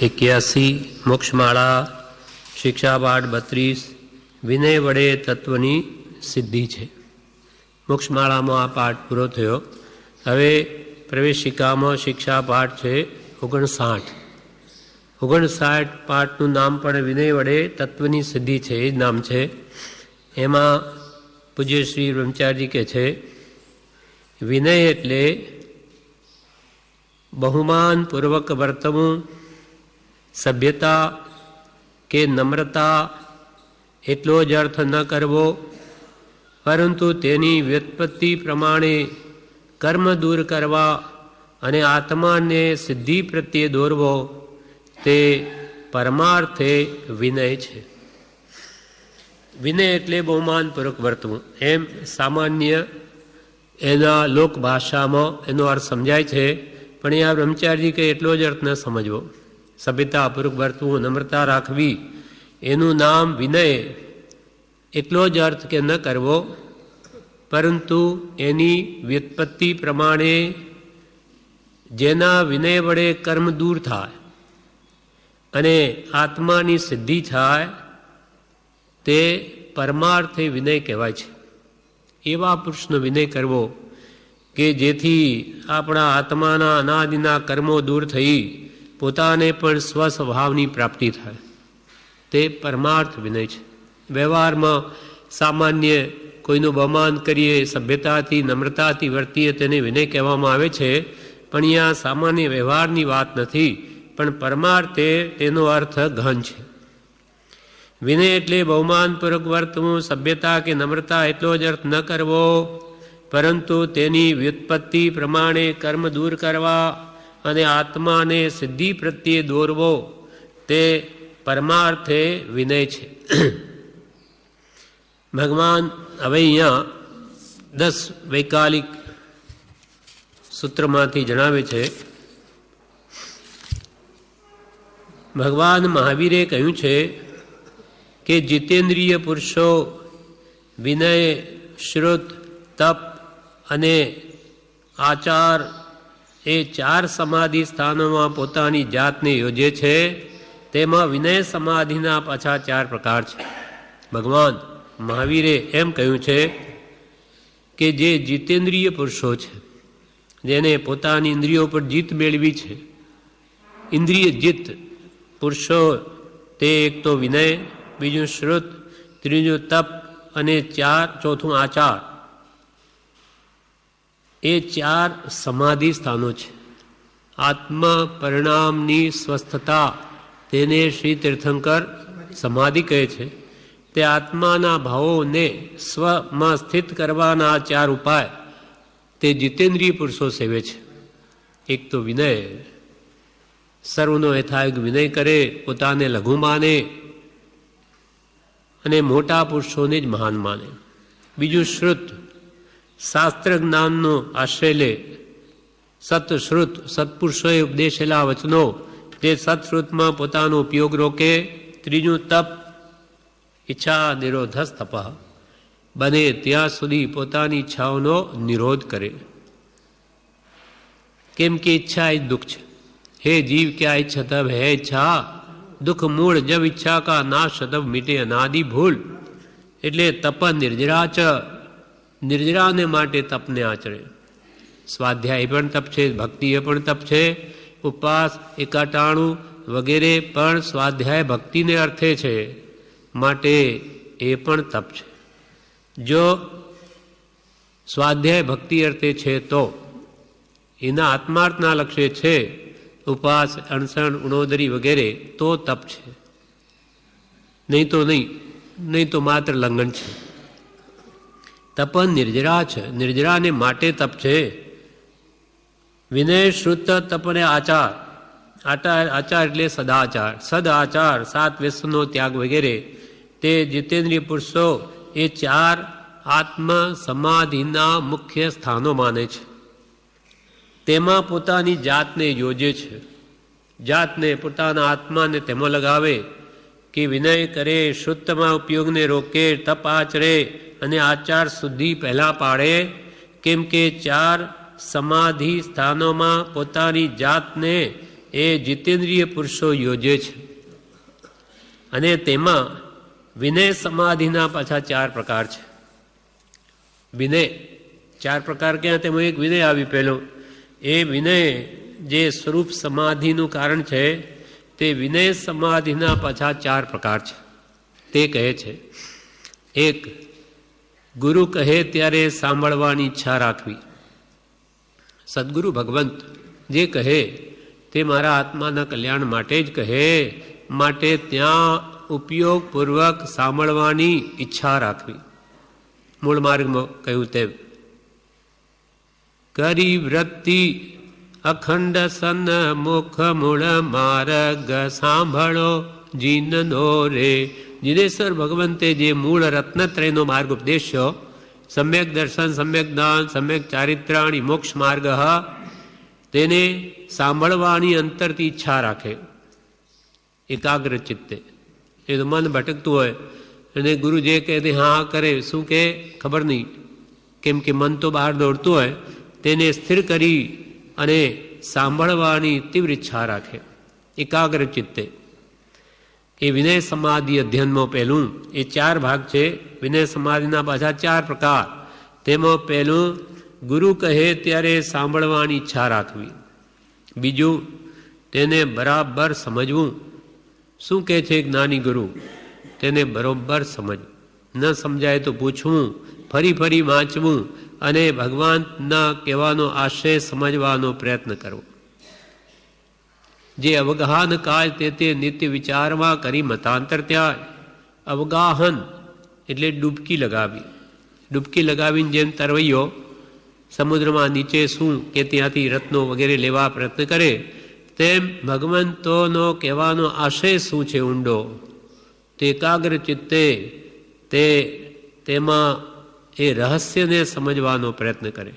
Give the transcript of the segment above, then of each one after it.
81 મોક્ષમાળા શિક્ષાપાઠ 32 વિનય વડે તત્વની સિદ્ધિ છે. મોક્ષમાળામાં આ પાઠ પૂરો થયો. હવે પ્રવેશિકામાં શિક્ષાપાઠ છે 59 પાઠનું નામ પણ વિનય વડે તત્વની સિદ્ધિ છે, એ જ નામ છે. એમાં પૂજ્ય શ્રી બ્રહ્મચારીજી કહે છે, વિનય એટલે બહુમાનપૂર્વક વર્તવું, સભ્યતા કે નમ્રતા એટલો જ અર્થ ન કરવો, પરંતુ તેની વ્યુત્પત્તિ પ્રમાણે કર્મ દૂર કરવા અને આત્માને સિદ્ધિ પ્રત્યે દોરવો, તે પરમાર્થે વિનય છે. વિનય એટલે બહુમાનપૂર્વક વર્તવું, એમ સામાન્ય એના લોકભાષામાં એનો અર્થ સમજાય છે. પણ અહીંયા બ્રહ્મચારીજી કે એટલો જ અર્થ ન સમજવો. સભ્યતાપૂર્વક વર્તવું, નમ્રતા રાખવી, એનું નામ વિનય, એટલો જ અર્થ કે ન કરવો, પરંતુ એની વ્યુત્પત્તિ પ્રમાણે જેના વિનય વડે કર્મ દૂર થાય અને આત્માની સિદ્ધિ થાય, તે પરમાર્થે વિનય કહેવાય છે. એવા પુરુષનો વિનય કરવો કે જેથી આપણા આત્માના અનાદિના કર્મો દૂર થઈ પોતાને પણ સ્વસ્વભાવની પ્રાપ્તિ થાય, તે પરમાર્થ વિનય છે. વ્યવહારમાં સામાન્ય કોઈનું બહુમાન કરીએ, સભ્યતાથી નમ્રતાથી વર્તીએ, તેને વિનય કહેવામાં આવે છે. પણ અહીંયા સામાન્ય વ્યવહારની વાત નથી, પણ પરમાર્થે તેનો અર્થ ગહન છે. વિનય એટલે બહુમાનપૂર્વક વર્તવું, સભ્યતા કે નમ્રતા એટલો જ અર્થ ન કરવો, પરંતુ તેની વ્યુત્પત્તિ પ્રમાણે કર્મ દૂર કરવા અને આત્માને સિદ્ધિ પ્રત્યે દોરવો, તે પરમાર્થે વિનય છે. ભગવાન હવે અહીંયા 10 વૈકાલિક સૂત્રમાંથી જણાવે છે. ભગવાન મહાવીરે કહ્યું છે કે જીતેન્દ્રિય પુરુષો વિનય, શ્રુત, તપ અને આચાર એ 4 સમાધિ સ્થાનોમાં પોતાની જાતને યોજે છે. તેમાં વિનય સમાધિના પાછા 4 પ્રકાર છે. ભગવાન મહાવીરે એમ કહ્યું છે કે જે જીતેન્દ્રિય પુરુષો છે, જેને પોતાની ઇન્દ્રિયો પર જીત મેળવી છે, ઇન્દ્રિય જીત પુરુષો, તે એક તો વિનય, બીજું શ્રુત, ત્રીજું તપ અને ચોથું આચાર, એ 4 સમાધિ સ્થાનો છે. આત્મ પરિણામની સ્વસ્થતા, તેને શ્રી તીર્થંકર સમાધિ કહે છે. તે આત્માના ભાવોને સ્વમાં સ્થિત કરવાના 4 ઉપાય તે જીતેન્દ્રિય પુરુષો સેવે છે. એક તો વિનય, સર્વનો યથાયોગ વિનય કરે, પોતાને લઘુ માને અને મોટા પુરુષોને જ મહાન માને. બીજું શ્રુત, શાસ્ત્ર જ્ઞાનનો આશ્રય લે, સતશ્રુત, સત્પુરુષોએ ઉપદેશેલા વચનો, તે સત્શ્રુતમાં પોતાનો ઉપયોગ રોકે. ત્રીજું તપ, ઈચ્છા નિરોધસ તપ, બને ત્યાં સુધી પોતાની ઈચ્છાઓનો નિરોધ કરે. કેમ કે ઈચ્છા એ દુઃખ છે. હે જીવ ક્યા ઈચ્છા તબ હે ઈચ્છા, દુઃખ મૂળ જબ ઈચ્છા કા નાશ તબ મીટે અનાદિ ભૂલ. એટલે તપ નિર્જરા ચ, નિર્જરાને માટે તપને આચરે. સ્વાધ્યાય પણ તપ છે, ભક્તિ એ પણ તપ છે, ઉપવાસ, એકાટાણું વગેરે પણ સ્વાધ્યાય ભક્તિને અર્થે છે, માટે એ પણ તપ છે. જો સ્વાધ્યાય ભક્તિ અર્થે છે તો એના આત્માર્થના લક્ષ્ય છે, ઉપવાસ, અણસણ, ઉણોદરી વગેરે, તો તપ છે. નહીં તો માત્ર લંઘન છે. તપ નિર્જરા છે, નિર્જરાને માટે તપ છે. વિનય, શ્રુત, તપ અને આચાર. આચાર એટલે સદાચાર, સદાચાર, 7 વ્યસનનો ત્યાગ વગેરે, તે જીતેન્દ્રિય પુરુષો એ 4 આત્મ સમાધિના મુખ્ય સ્થાનો માને છે. તેમાં પોતાની જાતને યોજે છે, જાતને, પોતાના આત્માને તેમાં લગાવે કે વિનય કરે, શુદ્ધમાં ઉપયોગને રોકે, તપ આચરે અને આચાર શુદ્ધિ પહેલાં પાડે. કેમ કે 4 સમાધિ સ્થાનોમાં પોતાની જાતને એ જીતેન્દ્રિય પુરુષો યોજે છે. અને તેમાં વિનય સમાધિના પાછા 4 પ્રકાર છે. વિનય 4 પ્રકાર ક્યાં? તેમાં એક વિનય આવી પહેલો. એ વિનય જે સ્વરૂપ સમાધિનું કારણ છે તે વિનય સમાધિના પાછા 4 પ્રકાર છે. તે કહે છે, 1. ગુરુ કહે ત્યારે સાંભળવાની ઈચ્છા રાખવી. સદગુરુ ભગવંત જે કહે તે મારા આત્માના કલ્યાણ માટે જ કહે, માટે ત્યાં ઉપયોગપૂર્વક સાંભળવાની ઈચ્છા રાખવી. મૂળ માર્ગમાં કહ્યું તેમ કરી વૃત્તિ અખંડ સન મુખ મૂળ માર્ગ સાંભળો જીનનો રે. જીનેશ્વર ભગવંતે જે મૂળ રત્નત્રયનો માર્ગ ઉપદેશ્યો, સમ્યક દર્શન, સમ્યક જ્ઞાન, સમ્યક ચારિત્રાણી, મોક્ષ માર્ગ, તેને સાંભળવાની અંતરથી ઈચ્છા રાખે એકાગ્ર ચિત્તે. એ તો મન ભટકતું હોય અને ગુરુ જે કહે તે હા કરે, શું કહે ખબર નહીં, કેમ કે મન તો બહાર દોડતું હોય. તેને સ્થિર કરી અને સાંભળવાની તીવ્ર ઈચ્છા રાખે એકાગ્ર ચિત્તે. એ વિનય સમાધિ અધ્યયનમાં પહેલું. એ 4 ભાગ છે. વિનય સમાધિના પાછા 4 પ્રકાર. તેમાં પહેલું ગુરુ કહે ત્યારે સાંભળવાની ઈચ્છા રાખવી. બીજું તેને બરાબર સમજવું. શું કહે છે જ્ઞાની ગુરુ, તેને બરોબર સમજવું. ન સમજાય તો પૂછવું, ફરી ફરી વાંચવું અને ભગવાનના કહેવાનો આશય સમજવાનો પ્રયત્ન કરવો. જે અવગાહન કાય તે નિત્ય વિચારમાં કરી મતાંતર ત્યાં. અવગાહન એટલે ડૂબકી લગાવી. ડૂબકી લગાવીને જેમ તરવૈયો સમુદ્રમાં નીચે શું કે ત્યાંથી રત્નો વગેરે લેવા પ્રયત્ન કરે, તેમ ભગવંતોનો કહેવાનો આશય શું છે ઊંડો, તે એકાગ્ર ચિત્તે તેમાં એ રહસ્યને સમજવાનો પ્રયત્ન કરે.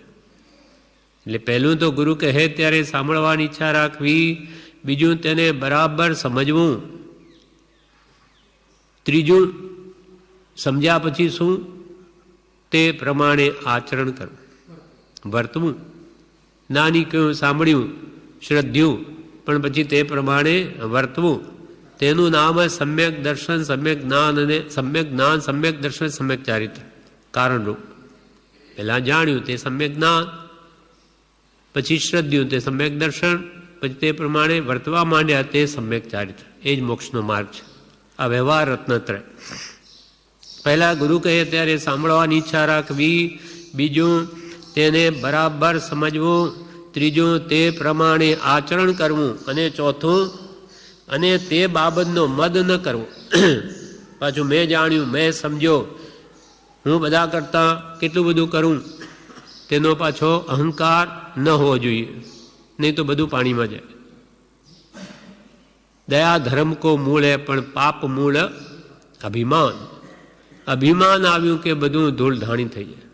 એટલે પહેલું તો ગુરુ કહે ત્યારે સાંભળવાની ઈચ્છા રાખવી. બીજું તેને બરાબર સમજવું. ત્રીજું સમજ્યા પછી શું તે પ્રમાણે આચરણ કરવું, વર્તવું. નાની કહ્યું, સાંભળ્યું, શ્રદ્ધ્યું, પણ પછી તે પ્રમાણે વર્તવું. તેનું નામ સમ્યક દર્શન, સમ્યક જ્ઞાન અને સમ્યક જ્ઞાન, સમ્યક દર્શન, સમ્યક ચારિત્ર. કારણરૂપ પહેલાં જાણ્યું તે સમ્યક જ્ઞાન, પછી શ્રદ્ધ્યું તે સમ્યક દર્શન, પછી તે પ્રમાણે વર્તવા માંડ્યા તે સમ્યક ચારિત્ર. એ જ મોક્ષનો માર્ગ છે. આ વ્યવહાર રત્નત્રય. પહેલાં ગુરુ કહે ત્યારે સાંભળવાની ઈચ્છા રાખવી. બીજું તેને બરાબર સમજવું. ત્રીજું તે પ્રમાણે આચરણ કરવું. અને ચોથું અને તે બાબતનો મદ ન કરવો. પાછું મેં જાણ્યું, મેં સમજ્યો, હું બધા કરતાં કેટલું બધું કરું, તેનો પાછો અહંકાર ન હોવો જોઈએ, નહીં તો બધું પાણીમાં જાય. દયા ધર્મ કો મૂળ હે પણ પાપ મૂળ અભિમાન. અભિમાન આવ્યું કે બધું ધૂળ ધાણી થઈ જાય.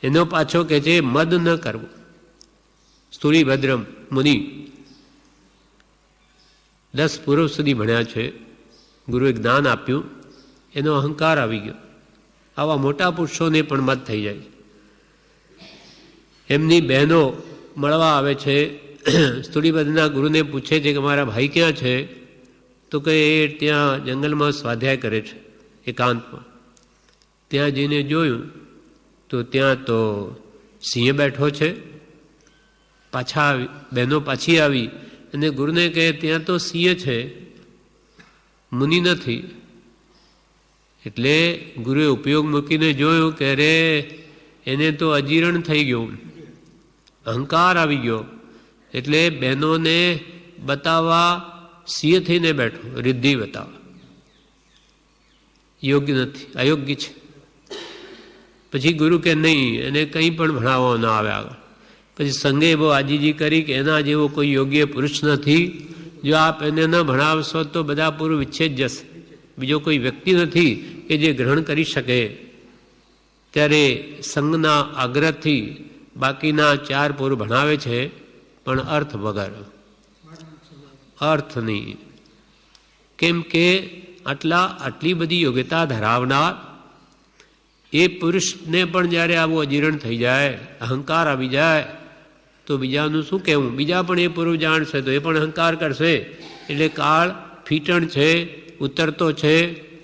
એનો પાછો કે છે મદ ન કરવું. સ્થૂળીભદ્રમ મુનિ 10 પૂર્વ સુધી ભણ્યા છે, ગુરુએ જ્ઞાન આપ્યું, એનો અહંકાર આવી ગયો. આવા મોટા પુરુષોને પણ મદ થઈ જાય. એમની બહેનો મળવા આવે છે, સ્થૂળીભદ્રના ગુરુને પૂછે છે કે મારા ભાઈ ક્યાં છે? તો કે એ ત્યાં જંગલમાં સ્વાધ્યાય કરે છે એકાંતમાં. ત્યાં જઈને જોયું તો ત્યાં તો સિંહ બેઠો છે. પાછા બહેનો પાછી આવી અને ગુરુને કહે ત્યાં તો સિંહ છે, મુનિ નથી. એટલે ગુરુએ ઉપયોગ મૂકીને જોયું કે અરે એને તો અજીર્ણ થઈ ગયું, અહંકાર આવી ગયો. એટલે બહેનોને બતાવવા સિંહ થઈને બેઠો, રિદ્ધિ બતાવવા. યોગ્ય નથી, અયોગ્ય છે. પછી ગુરુ કે નહીં, એને કંઈ પણ ભણાવવો ન આવે આગળ. પછી સંઘે બહુ આજીજી કરી કે એના જેવો કોઈ યોગ્ય પુરુષ નથી, જો આપ એને ન ભણાવશો તો બધા પૂર્વ વિચ્છેદ જશે. બીજો કોઈ વ્યક્તિ નથી કે જે ગ્રહણ કરી શકે. ત્યારે સંઘના આગ્રહથી બાકીના 4 પૂર્વ ભણાવે છે, પણ અર્થ વગર. અર્થ નહીં. કેમ કે આટલી બધી યોગ્યતા ધરાવનાર એ પુરુષને પણ જ્યારે આવું અજીર્ણ થઈ જાય, અહંકાર આવી જાય, તો બીજાનું શું કહેવું? બીજા પણ એ પૂર્વ જાણશે તો એ પણ અહંકાર કરશે. એટલે કાળ ફીટણ છે, ઉતરતો છે,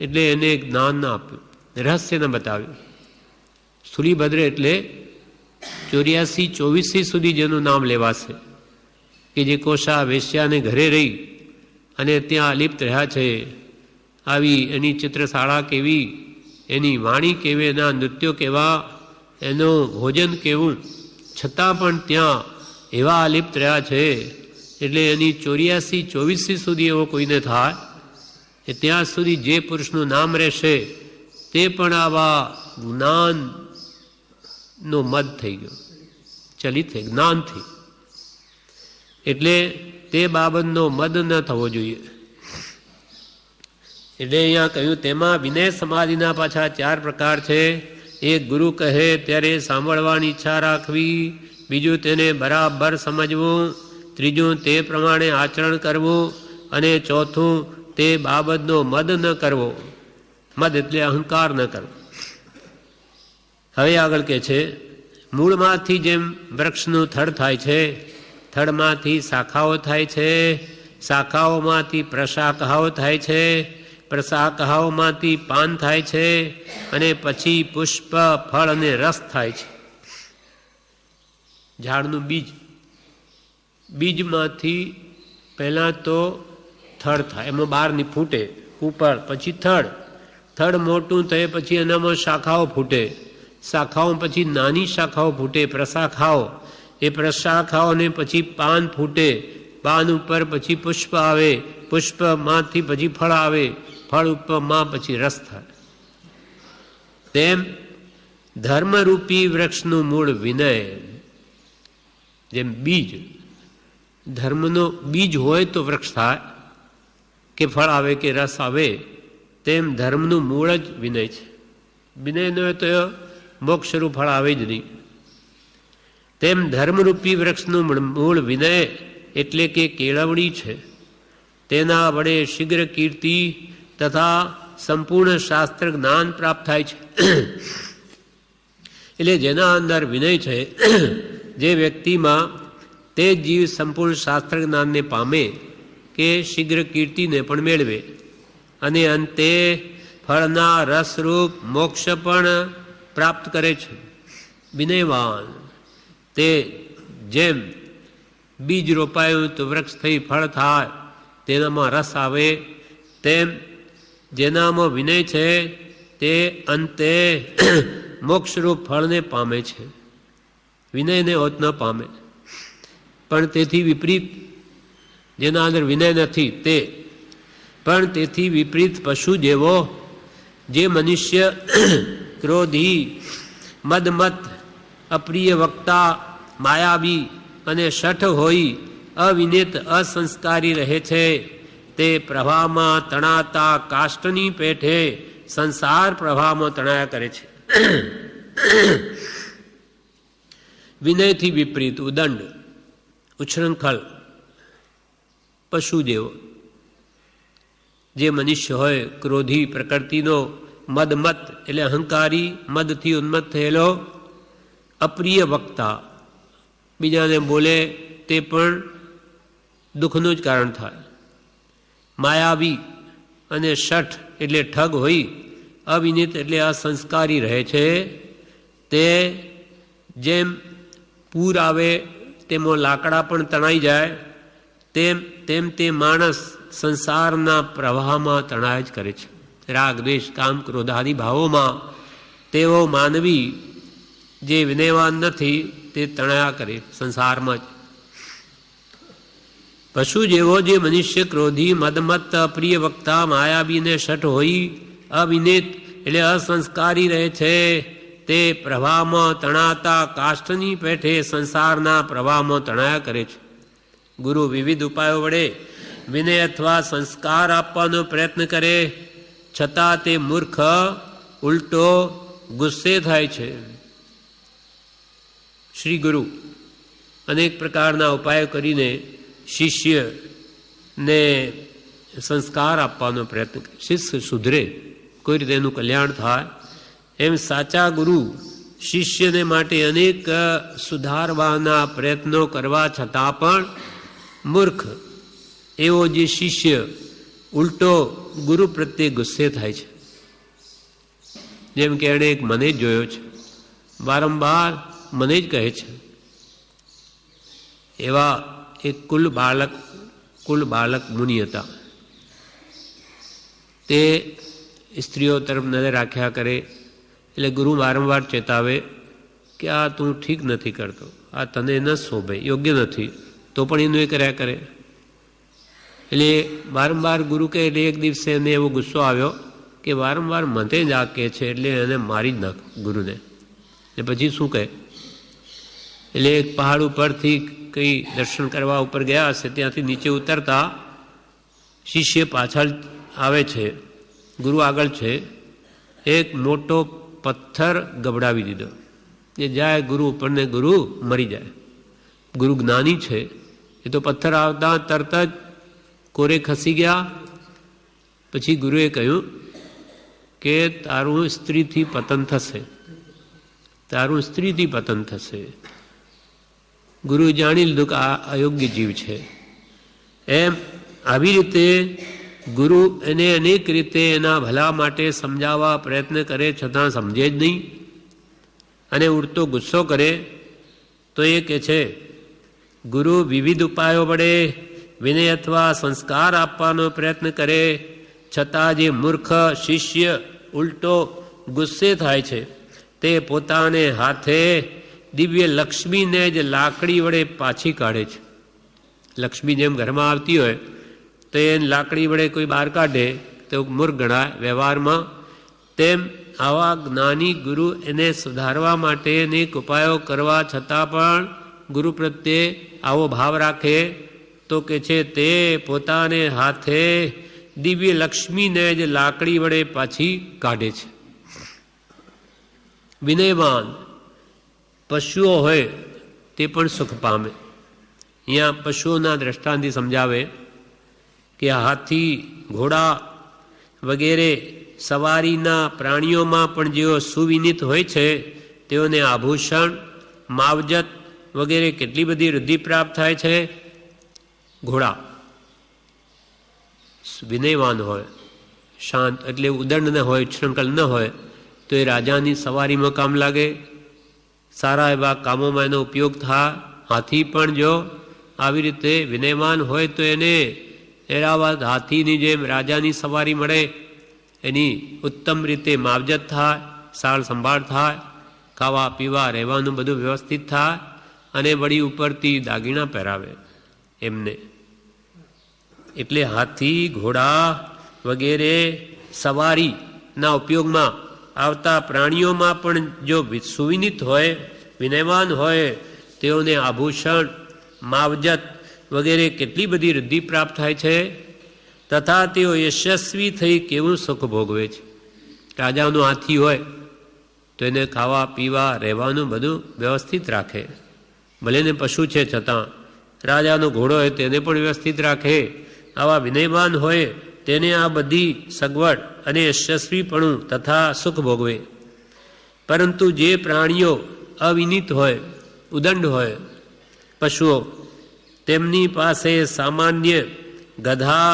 એટલે એને જ્ઞાન ના આપ્યું, રહસ્ય ન બતાવ્યું. સ્થૂલીભદ્ર એટલે 84-24 સુધી જેનું નામ લેવાશે, કે જે કોષા વેશ્યાને ઘરે રહી અને ત્યાં અલિપ્ત રહ્યા છે. આવી એની ચિત્રશાળા કેવી, એની વાણી કેવી, એના નૃત્યો કેવા, એનું ભોજન કેવું, છતાં પણ ત્યાં એવા અલિપ્ત રહ્યા છે. એટલે એની 84-24 સુધી એવો કોઈને થાય એ ત્યાં સુધી જે પુરુષનું નામ રહેશે તે પણ આવા જ્ઞાનનો મદ થઈ ગયો, ચલિત થઈ જ્ઞાનથી. એટલે તે બાબતનો મદ ન થવો જોઈએ. એટલે અહીંયા કહ્યું તેમાં વિનય સમાધિના પાછા 4 પ્રકાર છે. એક ગુરુ કહે ત્યારે સાંભળવાની ઈચ્છા રાખવી, બીજું તેને બરાબર સમજવું, ત્રીજું તે પ્રમાણે આચરણ કરવું, અને ચોથું તે બાબતનો મદ ન કરવો. મદ એટલે અહંકાર ન કરવો. હવે આગળ કે છે, મૂળમાંથી જેમ વૃક્ષનું થડ થાય છે, થડમાંથી શાખાઓ થાય છે, શાખાઓમાંથી પ્રશાખાઓ થાય છે, પ્રશાખાઓમાંથી પાન થાય છે, અને પછી પુષ્પ, ફળ અને રસ થાય છે. ઝાડનું બીજ, બીજમાંથી પહેલાં તો થડ થાય, એમાં બહારની ફૂટે ઉપર, પછી થડ મોટું થાય, પછી એનામાં શાખાઓ ફૂટે, શાખાઓ પછી નાની શાખાઓ ફૂટે, પ્રશાખાઓ, એ પ્રશાખાઓને પછી પાન ફૂટે, પાન ઉપર પછી પુષ્પ આવે, પુષ્પમાંથી પછી ફળ આવે, ફળ ઉપરમાં પછી રસ થાય. તેમ ધર્મરૂપી વૃક્ષનું મૂળ વિનય. જેમ બીજ, ધર્મનો બીજ હોય તો વૃક્ષ થાય કે ફળ આવે કે રસ આવે, તેમ ધર્મનું મૂળ જ વિનય છે. વિનય ન હોય તો મોક્ષરૂપ ફળ આવે જ નહીં. તેમ ધર્મરૂપી વૃક્ષનું મૂળ વિનય એટલે કે કેળવણી છે. તેના વડે શીઘ્ર કીર્તિ તથા સંપૂર્ણ શાસ્ત્ર જ્ઞાન પ્રાપ્ત થાય છે. એટલે જેના અંદર વિનય છે, જે વ્યક્તિમાં, તે જીવ સંપૂર્ણ શાસ્ત્ર જ્ઞાનને પામે કે શીઘ્ર કીર્તિને પણ મેળવે, અને અંતે ફળના રસરૂપ મોક્ષ પણ પ્રાપ્ત કરે છે. વિનયવાન તે જેમ બીજ રોપાયું તો વૃક્ષ થઈ ફળ થાય, તેનામાં રસ આવે, તેમ જેનામાં વિનય છે તે અંતે મોક્ષરૂપ ફળને પામે છે. વિનયને હોત ન પામે. પણ તેથી વિપરીત જેના અંદર વિનય નથી તે, પણ તેથી વિપરીત પશુ જેવો, જે મનુષ્ય ક્રોધી, મદમત, અપ્રિય વક્તા, માયાવી અને શઠ હોઈ અવિનેત અસંસ્કારી રહે છે, તે પ્રવાહમાં તણાતા કાષ્ટની પેઠે સંસાર પ્રવાહમાં તણાયા કરે છે. વિનયથી વિપરીત ઉદંડ, ઉચ્છૃંખલ, પશુ જેવો, જે મનુષ્ય હોય ક્રોધી પ્રકૃતિનો, મદમત એટલે અહંકારી, મદથી ઉન્મત્ત થયેલો, અપ્રિય વક્તા, બીજાને બોલે તે પણ દુઃખનું જ કારણ થાય, માયાવી અને શઠ એટલે ઠગ હોય, અવિનિત એટલે અસંસ્કારી રહે છે. તે જેમ પૂર આવે તેમાં લાકડા પણ તણાઈ જાય, તેમ તે માણસ સંસારના પ્રવાહમાં તણાય જ કરે છે. રાગ, દ્વેષ, કામ, ક્રોધ આદિ ભાવોમાં તેઓ માનવી જે વિનયવાન નથી તે તણાયા કરે સંસારમાં જ. પશુ જેવો જે મનુષ્ય ક્રોધી, મદમત્ત, અપ્રિય વક્તા, માયાવી ને શઠ હોઈ અવિનેત એટલે અસંસ્કારી રહે છે, તે પ્રવાહમાં તણાતા કાષ્ઠની પેઠે સંસારના પ્રવાહમાં તણાયા કરે છે. ગુરુ વિવિધ ઉપાયો વડે વિનય અથવા સંસ્કાર આપવાનો પ્રયત્ન કરે, છતાં તે મૂર્ખ ઉલટો ગુસ્સે થાય છે. શ્રી ગુરુ અનેક પ્રકારના ઉપાયો કરીને શિષ્યને સંસ્કાર આપવાનો પ્રયત્ન કરે, શિષ્ય સુધરે, કોઈ રીતે એનું કલ્યાણ થાય. એમ સાચા ગુરુ શિષ્યને માટે અનેક સુધારવાના પ્રયત્નો કરવા છતાં પણ મૂર્ખ એવો જે શિષ્ય ઉલટો ગુરુ પ્રત્યે ગુસ્સે થાય છે. જેમ કે એણે એક મને જ જોયો છે, વારંવાર મને જ કહે છે. એવા એક કુલ બાળક મુનિ હતા. તે સ્ત્રીઓ તરફ નજર રાખ્યા કરે એટલે ગુરુ વારંવાર ચેતાવે કે આ તું ઠીક નથી કરતો, આ તને ન શોભે, યોગ્ય નથી, તો પણ એનું એ કર્યા કરે. એટલે વારંવાર ગુરુ કહે એટલે એક દિવસે એને એવો ગુસ્સો આવ્યો કે વારંવાર મને જ આ કહે છે એટલે એને મારી જ નાખ ગુરુને. ને પછી શું કહે, એટલે એક પહાડ ઉપરથી કંઈ દર્શન કરવા ઉપર ગયા હશે, ત્યાંથી નીચે ઉતરતા શિષ્ય પાછળ આવે છે, ગુરુ આગળ છે, એક મોટો પથ્થર ગબડાવી દીધો. એ જાય ગુરુ ઉપર ને ગુરુ મરી જાય. ગુરુ જ્ઞાની છે, એ તો પથ્થર આવતા તરત જ કોરે ખસી ગયા. પછી ગુરુએ કહ્યું કે તારું સ્ત્રીથી પતન થશે, તારું સ્ત્રીથી પતન થશે. ગુરુએ જાણી લીધું કે આ અયોગ્ય જીવ છે. એમ આવી રીતે ગુરુ એને અનેક રીતે એના ભલા માટે સમજાવવા પ્રયત્ન કરે છતાં સમજે જ નહીં અને ઉડતો ગુસ્સો કરે તો એ કહે છે ગુરુ વિવિધ ઉપાયો વડે વિનય અથવા સંસ્કાર આપવાનો પ્રયત્ન કરે છતાં જે મૂર્ખ શિષ્ય ઉલટો ગુસ્સે થાય છે તે પોતાને હાથે દિવ્ય લક્ષ્મીને જ લાકડી વડે પાછી કાઢે છે. લક્ષ્મી જેમ ઘરમાં આવતી હોય તો એ લાકડી વડે કોઈ બહાર કાઢે તો મૂર્ખ ગણાય વ્યવહારમાં. તેમ આવા જ્ઞાની ગુરુ એને સુધારવા માટે અનેક ઉપાયો કરવા છતાં પણ ગુરુ પ્રત્યે આવો ભાવ રાખે તો કે છે તે પોતાને હાથે દિવ્ય લક્ષ્મીને જ લાકડી વડે પાછી કાઢે છે. વિનયવાન પશુઓ હોય તે પણ સુખ પામે. અહીંયા પશુઓના દ્રષ્ટાંતથી સમજાવે કે હાથી, ઘોડા વગેરે સવારીના પ્રાણીઓમાં પણ જેઓ સુવિનિત હોય છે તેઓને આભૂષણ, માવજત વગેરે કેટલી બધી વૃદ્ધિ પ્રાપ્ત થાય છે. ઘોડા વિનયવાન હોય, શાંત, એટલે ઉદંડ ન હોય, ઉચ્છૃંખલ ન હોય તો એ રાજાની સવારીમાં કામ લાગે, સારા એવા કામોમાં એનો ઉપયોગ થાય. હાથી પણ જો આવી રીતે વિનયવાન હોય તો એને એરાવત હાથીની જેમ રાજાની સવારી મળે, એની ઉત્તમ રીતે માવજત થાય, સાર સંભાળ થાય, ખાવા પીવા રહેવાનું બધું વ્યવસ્થિત થાય અને વળી ઉપરથી દાગીણા પહેરાવે એમને. એટલે હાથી, ઘોડા વગેરે સવારીના ઉપયોગમાં આવતા પ્રાણીઓમાં પણ જો સુવિનિત હોય, વિનયવાન હોય તેઓને આભૂષણ, માવજત વગેરે કેટલી બધી વૃદ્ધિ પ્રાપ્ત થાય છે તથા તેઓ યશસ્વી થઈ કેવું સુખ ભોગવે છે. રાજાનું હાથી હોય તો એને ખાવા પીવા રહેવાનું બધું વ્યવસ્થિત રાખે, ભલે ને પશુ છે છતાં. રાજાનો ઘોડો હોય તેને પણ વ્યવસ્થિત રાખે. આવા વિનયવાન હોય તેને આ બધી સગવડ અને યશસ્વીપણું તથા સુખ ભોગવે. પરંતુ જે પ્રાણીઓ અવિનિત હોય, ઉદંડ હોય, પશુઓ, તેમની પાસે સામાન્ય ગધા,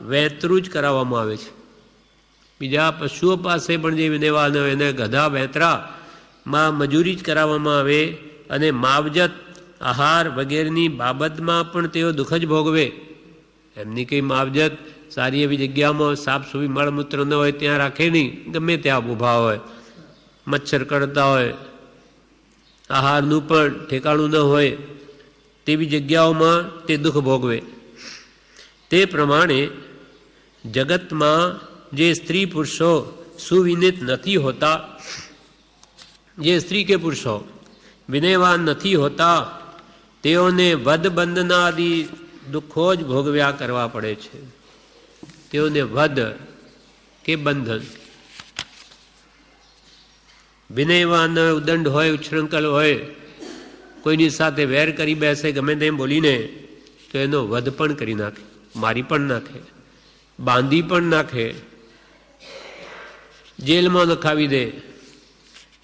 વેતરું જ કરાવવામાં આવે છે. બીજા પશુઓ પાસે પણ જે વિનયવાન હોય એને ગધા, વેતરામાં મજૂરી જ કરાવવામાં આવે અને માવજત, આહાર વગેરેની બાબતમાં પણ તેઓ દુઃખ જ ભોગવે. એમની કંઈ માવજત સારી એવી જગ્યામાં સાફ સુવી મળમૂત્ર ન હોય ત્યાં રાખે નહીં, ગમે ત્યાં ઊભા હોય, મચ્છર કરડતા હોય, આહારનું પણ ઠેકાણું ન હોય તેવી જગ્યાઓમાં તે દુઃખ ભોગવે. તે પ્રમાણે જગતમાં જે સ્ત્રી પુરુષો સુવિનિત નથી હોતા, જે સ્ત્રી કે પુરુષો વિનયવાન નથી હોતા તેઓને વધ બંધનાદિ દુઃખો જ ભોગવ્યા કરવા પડે છે. તેઓને વધ કે બંધન. વિનયવાન ઉદંડ હોય, ઉચ્છૃંખલ હોય, કોઈની સાથે વેર કરી બેસે ગમે તેમ બોલીને તો એનો વધ પણ કરી નાખે, મારી પણ નાખે, બાંધી પણ નાખે, જેલમાં નખાવી દે.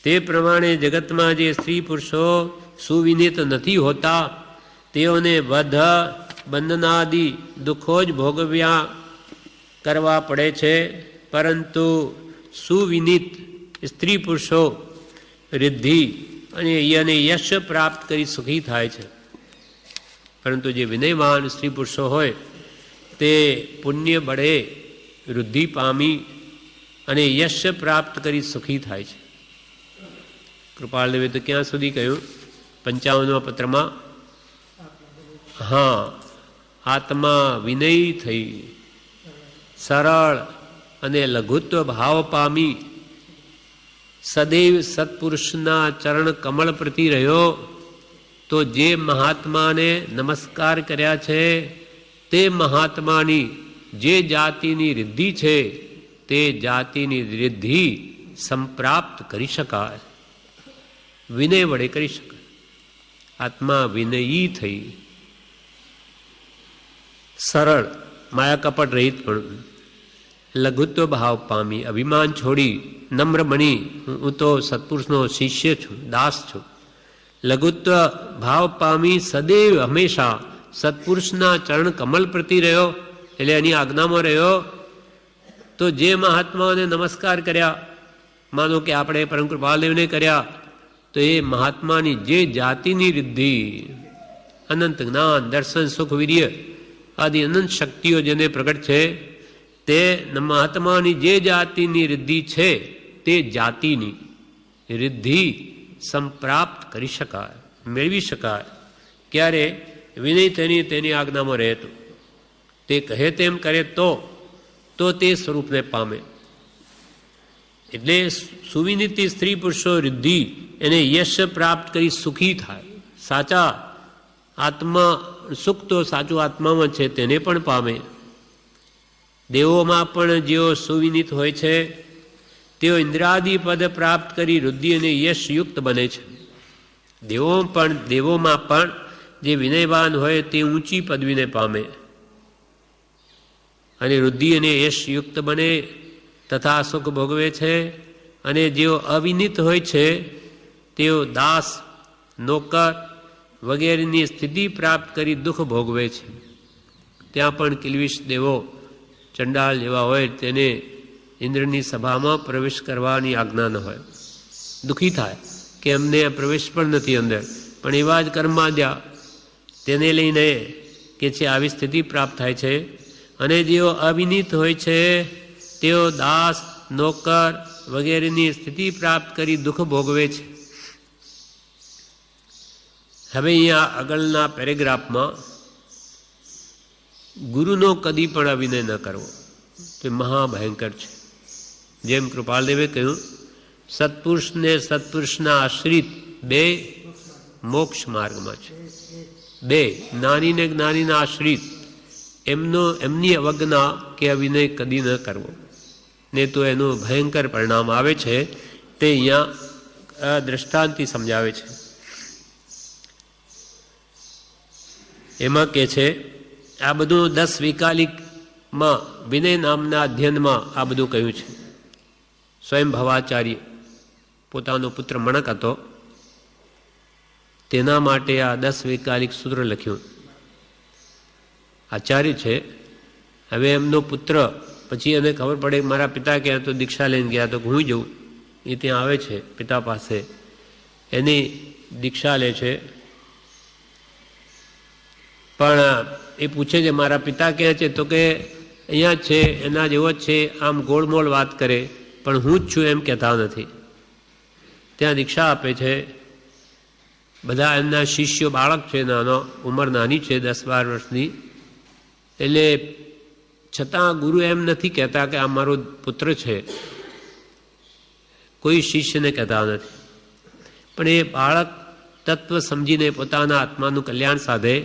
તે પ્રમાણે જગતમાં જે સ્ત્રી પુરુષો સુવિનિત નથી હોતા તેઓને વધ બંધનાદિ દુઃખો જ ભોગવ્યા કરવા પડે છે, પરંતુ સુવિનિત સ્ત્રી પુરુષો રિદ્ધિ અને યશ પ્રાપ્ત કરી સુખી થાય છે. પરંતુ જે વિનયવાન સ્ત્રી પુરુષો હોય તે પુણ્ય બળે વૃદ્ધિ પામી અને યશ પ્રાપ્ત કરી સુખી થાય છે. કૃપાળદેવે તો ક્યાં સુધી કહ્યું 55મા પત્રમાં? હા, આત્મા વિનય થઈ સરળ અને લઘુત્વ ભાવ પામી સદૈવ સત્પુરુષના ચરણ કમળ પ્રતિ રહ્યો તો જે મહાત્માને નમસ્કાર કર્યા છે તે મહાત્માની જે જાતિની રિદ્ધિ છે તે જાતિની રિદ્ધિ સંપ્રાપ્ત કરી શકાય, વિનય વડે કરી શકાય. આત્મા વિનયી થઈ સરળ માયા કપટ રહિત પણ લઘુત્વ ભાવ પામી અભિમાન છોડી નમ્ર બની હું તો સત્પુરુષનો શિષ્ય છું, દાસ છું. લઘુત્વ ભાવ પામી સદૈવ હંમેશા સત્પુરુષના ચરણ કમલ પ્રતિ રહ્યો એટલે એની આજ્ઞામાં રહ્યો તો જે મહાત્માઓને નમસ્કાર કર્યા, માનો કે આપણે પરમ કૃપાલદેવને કર્યા, તો એ મહાત્માની જે જાતિની રિદ્ધિ અનંત જ્ઞાન દર્શન સુખ વીર્ય આદિ અનંત શક્તિઓ જેને પ્રગટ છે તે મહાત્માની જે જાતિની રિદ્ધિ છે તે જાતિની રિદ્ધિ સંપ્રાપ્ત કરી શકાય, મેળવી શકાય. ક્યારે? વિનય તેની આજ્ઞામાં રહે તો, તે કહે તેમ કરે તો તે સ્વરૂપને પામે. એટલે સુવિનિતિ સ્ત્રી પુરુષો રિદ્ધિ એને યશ પ્રાપ્ત કરી સુખી થાય. સાચા આત્મા સુખ તો સાચું આત્મામાં છે તેને પણ પામે. દેવોમાં પણ જેઓ સુવિનિત હોય છે તેઓ ઇન્દ્રાદિ પદ પ્રાપ્ત કરી રુદ્ધિ અને યશયુક્ત બને છે. દેવોમાં પણ જે વિનયવાન હોય તે ઊંચી પદવીને પામે અને રુદ્ધિ અને યશયુક્ત બને તથા સુખ ભોગવે છે. અને જેઓ અવિનિત હોય છે તેઓ દાસ નોકર વગેરેની સ્થિતિ પ્રાપ્ત કરી દુઃખ ભોગવે છે. ત્યાં પણ કિલ્વિશ દેવો ચંડાળ જેવા હોય તેને ઇન્દ્રની સભામાં પ્રવેશ કરવાની આજ્ઞા ન હોય, દુઃખી થાય કે એમને પ્રવેશ પણ નથી અંદર, પણ એવા જ કર્માદ્યા તેને લઈને કે છે આવી સ્થિતિ પ્રાપ્ત થાય છે. અને જેઓ અવિનિત હોય છે તેઓ દાસ નોકર વગેરેની સ્થિતિ પ્રાપ્ત કરી દુઃખ ભોગવે છે. હવે અહીંયા આગળના પેરેગ્રાફમાં ગુરુનો કદી પણ અવિનય ન કરવો તે મહાભયંકર છે. જેમ કૃપાલદેવે કહ્યું, સત્પુરુષને સત્પુરુષના આશ્રિત બે મોક્ષ માર્ગમાં છે. બે જ્ઞાનીને જ્ઞાનીના આશ્રિત એમની અવજ્ઞા કે અવિનય કદી ન કરવો, ને તો એનું ભયંકર પરિણામ આવે છે. તે અહીંયા દ્રષ્ટાંતિ સમજાવે છે. એમાં કે છે આ બધું 10 વિકાલિકમાં વિનય નામના અધ્યયનમાં આ બધું કહ્યું છે. સ્વયં ભવાચાર્ય પોતાનો પુત્ર મણક હતો તેના માટે આ 10 વિકાલિક સૂત્ર લખ્યું. આચાર્ય છે, હવે એમનો પુત્ર પછી એને ખબર પડે મારા પિતા ક્યાં તો દીક્ષા લઈને ગયા તો હું જઉં, એ ત્યાં આવે છે પિતા પાસે, એની દીક્ષા લે છે. પણ એ પૂછે છે મારા પિતા ક્યાં છે? તો કે અહીંયા છે, એના જેવો જ છે, આમ ગોળમોળ વાત કરે, પણ હું જ છું એમ કહેતા નથી. ત્યાં દીક્ષા આપે છે. બધા એમના શિષ્યો, બાળક છે નાનો, ઉંમર નાની છે 10-12 વર્ષની, એટલે છતાં ગુરુ એમ નથી કહેતા કે આ મારો પુત્ર છે, કોઈ શિષ્યને કહેતા નથી. પણ એ બાળક તત્વ સમજીને પોતાના આત્માનું કલ્યાણ સાધે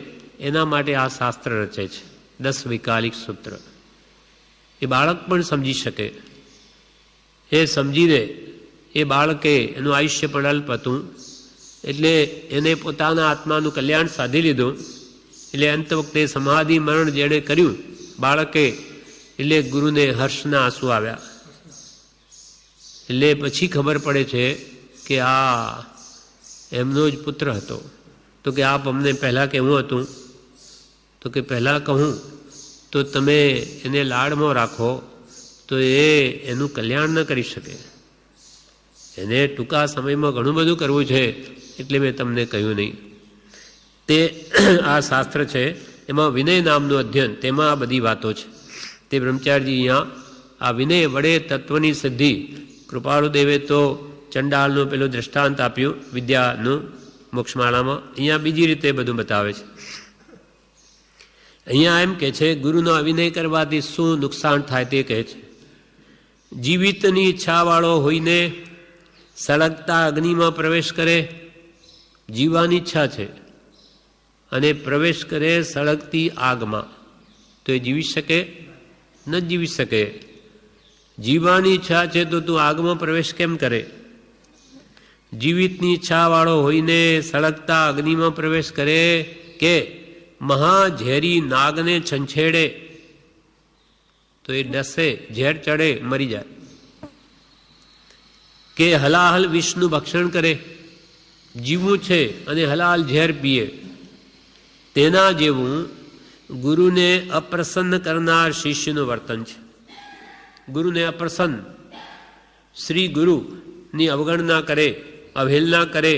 એના માટે આ શાસ્ત્ર રચે છે 10 વિકાલિક સૂત્ર. એ બાળક પણ સમજી શકે. એ સમજીને એ બાળકે એનું આયુષ્ય પણ અલ્પ હતું એટલે એને પોતાના આત્માનું કલ્યાણ સાધી લીધું. એટલે અંત વખતે સમાધિ મરણ જેણે કર્યું બાળકે, એટલે ગુરુને હર્ષના આંસુ આવ્યા. એટલે પછી ખબર પડે છે કે આ એમનો જ પુત્ર હતો. તો કે આપ અમને પહેલાં કેવું હતું? તો કે પહેલાં કહું તો તમે એને લાડમાં રાખો તો એનું કલ્યાણ ન કરી શકે. એને ટૂંકા સમયમાં ઘણું બધું કરવું છે એટલે મેં તમને કહ્યું નહીં. તે આ શાસ્ત્ર છે, એમાં વિનય નામનું અધ્યયન, તેમાં આ બધી વાતો છે. તે બ્રહ્મચારીજી અહીંયા આ વિનય વડે તત્વની સિદ્ધિ, કૃપાળુદેવે તો ચંડાલનું પેલું દ્રષ્ટાંત આપ્યું વિદ્યાનું મોક્ષમાળામાં, અહીંયા બીજી રીતે બધું બતાવે છે. અહીંયા એમ કે છે ગુરુનો અવિનય કરવાથી શું નુકસાન થાય તે કહે છે. જીવિતની ઈચ્છાવાળો હોઈને સળગતા અગ્નિમાં પ્રવેશ કરે, જીવવાની ઈચ્છા છે અને પ્રવેશ કરે સળગતી આગમાં, તો એ જીવી શકે? ન જીવી શકે. જીવવાની ઈચ્છા છે તો તું આગમાં પ્રવેશ કેમ કરે? જીવિતની ઈચ્છાવાળો હોઈને સળગતા અગ્નિમાં પ્રવેશ કરે કે મહાઝેરી નાગને છંછેડે તો એ ડસે, ઝેર ચડે, મરી જાય. કે હલાહલ વિષનું ભક્ષણ કરે, જીવવું છે અને હલાહલ ઝેર પીએ, તેના જેવું ગુરુને અપ્રસન્ન કરનાર શિષ્યનું વર્તન છે. ગુરુને અપ્રસન્ન, શ્રી ગુરુની અવગણના કરે, અવહેલના કરે,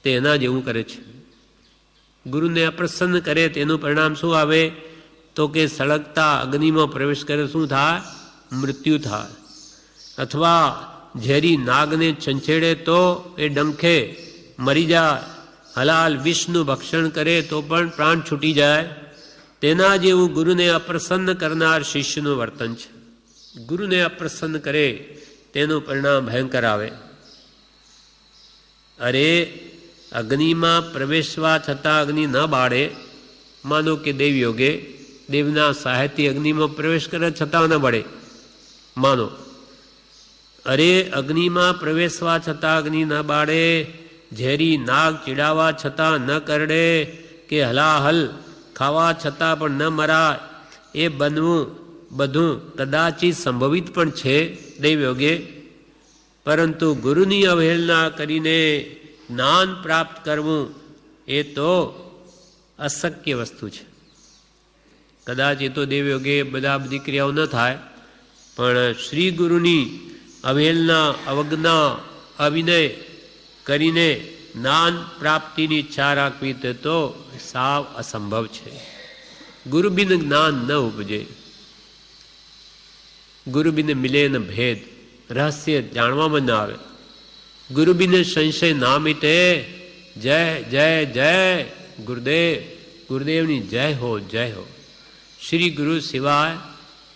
તે એના જેવું કરે છે. ગુરુને અપ્રસન્ન કરે તેનું પરિણામ શું આવે? તો કે સળગતા અગ્નિમાં પ્રવેશ કરે, શું થાય? મૃત્યુ થાય. અથવા ઝેરી નાગને છંછેડે તો એ ડંખે મરી જાય. હલાલ વિષનું ભક્ષણ કરે તો પણ પ્રાણ છૂટી જાય. તેના જેવું ગુરુને અપ્રસન્ન કરનાર શિષ્યનું વર્તન છે. ગુરુને અપ્રસન્ન કરે તેનું પરિણામ ભયંકર આવે. અરે અગ્નિમાં પ્રવેશવા છતાં અગ્નિ ન બાળે, માનો કે દેવયોગે દેવના સાહિત્ય અગ્નિમાં પ્રવેશ કરે છતાં ન બળે, માનો. અરે અગ્નિમાં પ્રવેશવા છતાં અગ્નિ ન બાળે, ઝેરી નાગ ચીડાવા છતાં ન કરડે, કે હલાહલ ખાવા છતાં પણ ન મરાય, એ બનવું બધું કદાચિત સંભવિત પણ છે દૈવયોગે, પરંતુ ગુરુની અવહેલના કરીને જ્ઞાન પ્રાપ્ત કરવું એ તો અશક્ય વસ્તુ છે. કદાચ એ તો દેવયોગે બધી ક્રિયાઓ ન થાય, પણ શ્રી ગુરુની અવહેલના, અવજ્ઞા, અવિનય કરીને જ્ઞાન પ્રાપ્તિની ઈચ્છા રાખવી તે તો સાવ અસંભવ છે. ગુરુ બિન જ્ઞાન ન ઉપજે, ગુરુ બિન મિલે ન ભેદ, રહસ્ય જાણવામાં ન આવે. ગુરુ બિન સંશય ના મિટે. જય જય જય ગુરુદેવ, ગુરુદેવની જય હો, જય હો. શ્રી ગુરુ સિવાય